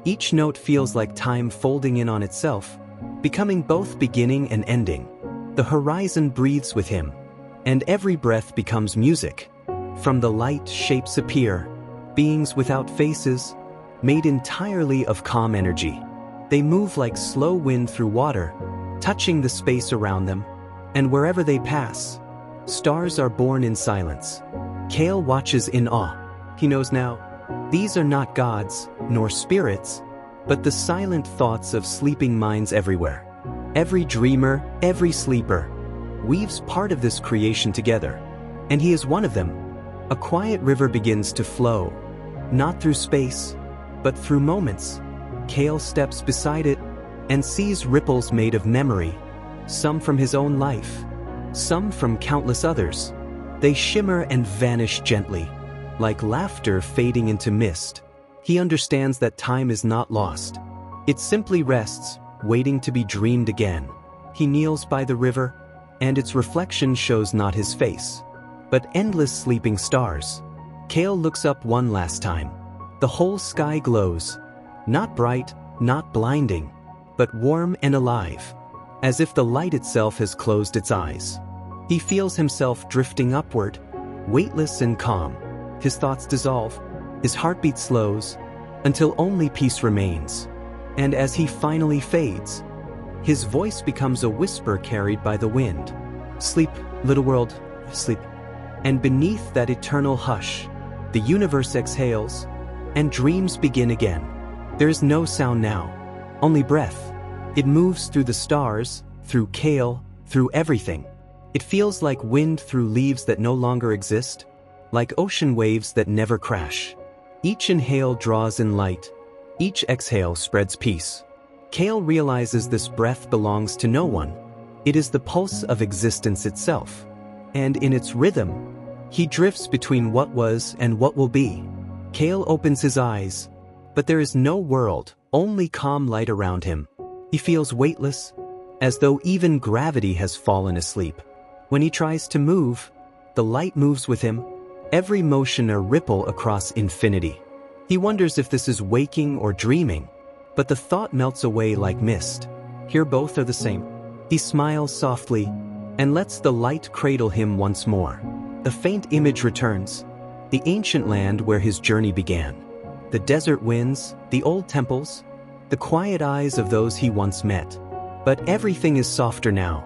Each note feels like time folding in on itself, becoming both beginning and ending. The horizon breathes with him, and every breath becomes music. From the light, shapes appear, beings without faces, made entirely of calm energy. They move like slow wind through water, touching the space around them, and wherever they pass, stars are born in silence. Kale watches in awe. He knows now, these are not gods, nor spirits, but the silent thoughts of sleeping minds everywhere. Every dreamer, every sleeper, weaves part of this creation together, and he is one of them. A quiet river begins to flow, not through space, but through moments. Kale steps beside it and sees ripples made of memory, some from his own life, some from countless others. They shimmer and vanish gently, like laughter fading into mist. He understands that time is not lost. It simply rests, waiting to be dreamed again. He kneels by the river, and its reflection shows not his face, but endless sleeping stars. Kale looks up one last time. The whole sky glows, not bright, not blinding, but warm and alive, as if the light itself has closed its eyes. He feels himself drifting upward, weightless and calm. His thoughts dissolve, his heartbeat slows, until only peace remains. And as he finally fades, his voice becomes a whisper carried by the wind. Sleep, little world, sleep. And beneath that eternal hush, the universe exhales, and dreams begin again. There is no sound now, only breath. It moves through the stars, through Kale, through everything. It feels like wind through leaves that no longer exist, like ocean waves that never crash. Each inhale draws in light, each exhale spreads peace. Kale realizes this breath belongs to no one. It is the pulse of existence itself. And in its rhythm, he drifts between what was and what will be. Kale opens his eyes, but there is no world, only calm light around him. He feels weightless, as though even gravity has fallen asleep. When he tries to move, the light moves with him, every motion a ripple across infinity. He wonders if this is waking or dreaming, but the thought melts away like mist. Here both are the same. He smiles softly and lets the light cradle him once more. The faint image returns, the ancient land where his journey began. The desert winds, the old temples, the quiet eyes of those he once met. But everything is softer now,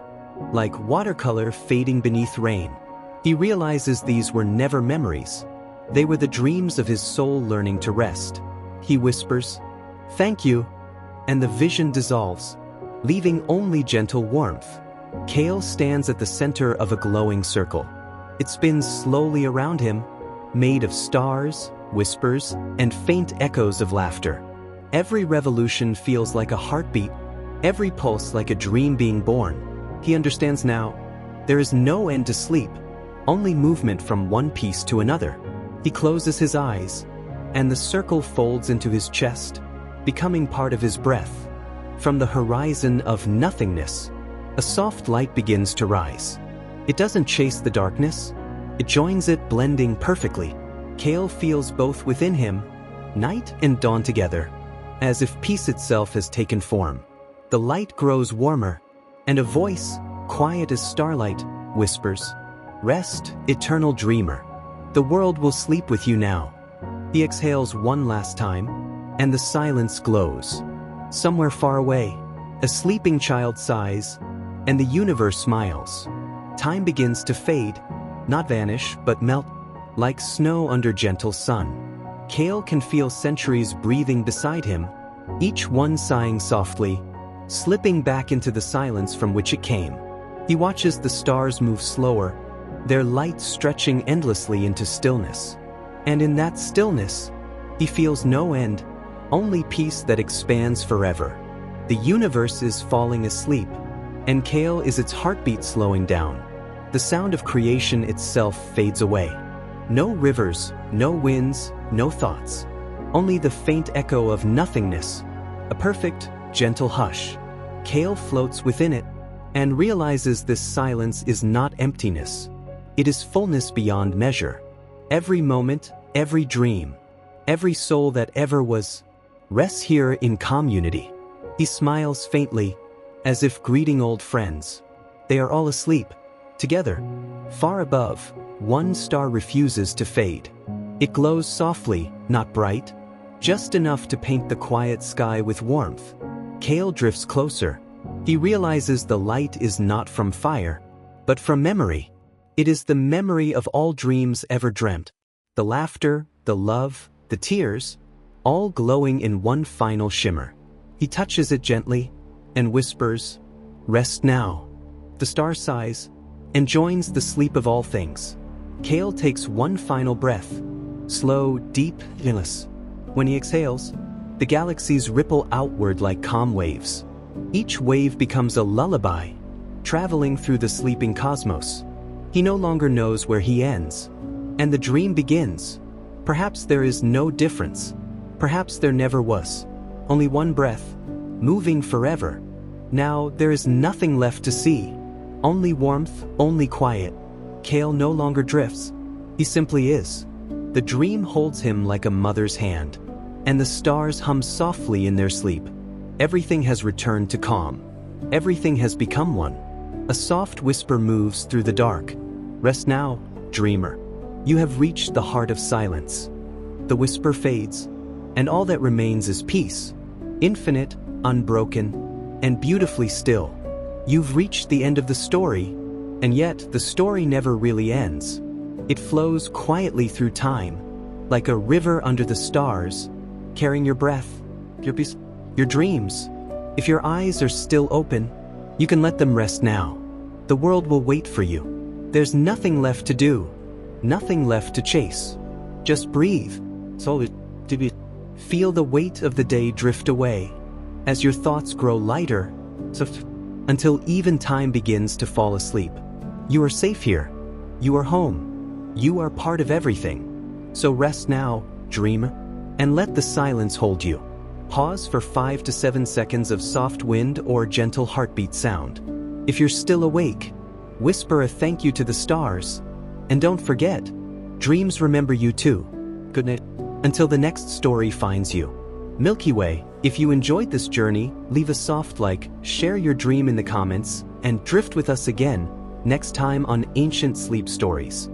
like watercolor fading beneath rain. He realizes these were never memories. They were the dreams of his soul learning to rest. He whispers, "Thank you," and the vision dissolves, leaving only gentle warmth. Kale stands at the center of a glowing circle. It spins slowly around him, made of stars, whispers, and faint echoes of laughter. Every revolution feels like a heartbeat, every pulse like a dream being born. He understands now, there is no end to sleep, only movement from one piece to another. He closes his eyes, and the circle folds into his chest, becoming part of his breath. From the horizon of nothingness, a soft light begins to rise. It doesn't chase the darkness, it joins it, blending perfectly. Kale feels both within him, night and dawn together, as if peace itself has taken form. The light grows warmer, and a voice, quiet as starlight, whispers, "Rest, eternal dreamer. The world will sleep with you now." He exhales one last time, and the silence glows. Somewhere far away, a sleeping child sighs, and the universe smiles. Time begins to fade, not vanish, but melt, like snow under gentle sun. Kale can feel centuries breathing beside him, each one sighing softly, slipping back into the silence from which it came. He watches the stars move slower, their light stretching endlessly into stillness. And in that stillness, he feels no end, only peace that expands forever. The universe is falling asleep, and Kale is its heartbeat slowing down. The sound of creation itself fades away. No rivers, no winds, no thoughts. Only the faint echo of nothingness, a perfect, gentle hush. Kale floats within it, and realizes this silence is not emptiness. It is fullness beyond measure. Every moment, every dream, every soul that ever was, rests here in calm unity. He smiles faintly, as if greeting old friends. They are all asleep, together. Far above, one star refuses to fade. It glows softly, not bright, just enough to paint the quiet sky with warmth. Kale drifts closer. He realizes the light is not from fire, but from memory. It is the memory of all dreams ever dreamt. The laughter, the love, the tears, all glowing in one final shimmer. He touches it gently and whispers, "Rest now." The star sighs and joins the sleep of all things. Kale takes one final breath, slow, deep, endless. When he exhales, the galaxies ripple outward like calm waves. Each wave becomes a lullaby, traveling through the sleeping cosmos. He no longer knows where he ends, and the dream begins. Perhaps there is no difference. Perhaps there never was. Only one breath, moving forever. Now there is nothing left to see. Only warmth, only quiet. Kale no longer drifts. He simply is. The dream holds him like a mother's hand, and the stars hum softly in their sleep. Everything has returned to calm. Everything has become one. A soft whisper moves through the dark. "Rest now, dreamer. You have reached the heart of silence." The whisper fades, and all that remains is peace, infinite, unbroken, and beautifully still. You've reached the end of the story, and yet the story never really ends. It flows quietly through time, like a river under the stars, carrying your breath, your peace, your dreams. If your eyes are still open, you can let them rest now. The world will wait for you. There's nothing left to do, nothing left to chase. Just breathe. Feel the weight of the day drift away as your thoughts grow lighter, until even time begins to fall asleep. You are safe here. You are home. You are part of everything. So rest now, dreamer, and let the silence hold you. Pause for 5 to 7 seconds of soft wind or gentle heartbeat sound. If you're still awake, whisper a thank you to the stars. And don't forget, dreams remember you too. Good night. Until the next story finds you. Milky Way, if you enjoyed this journey, leave a soft like, share your dream in the comments, and drift with us again next time on Ancient Sleep Stories.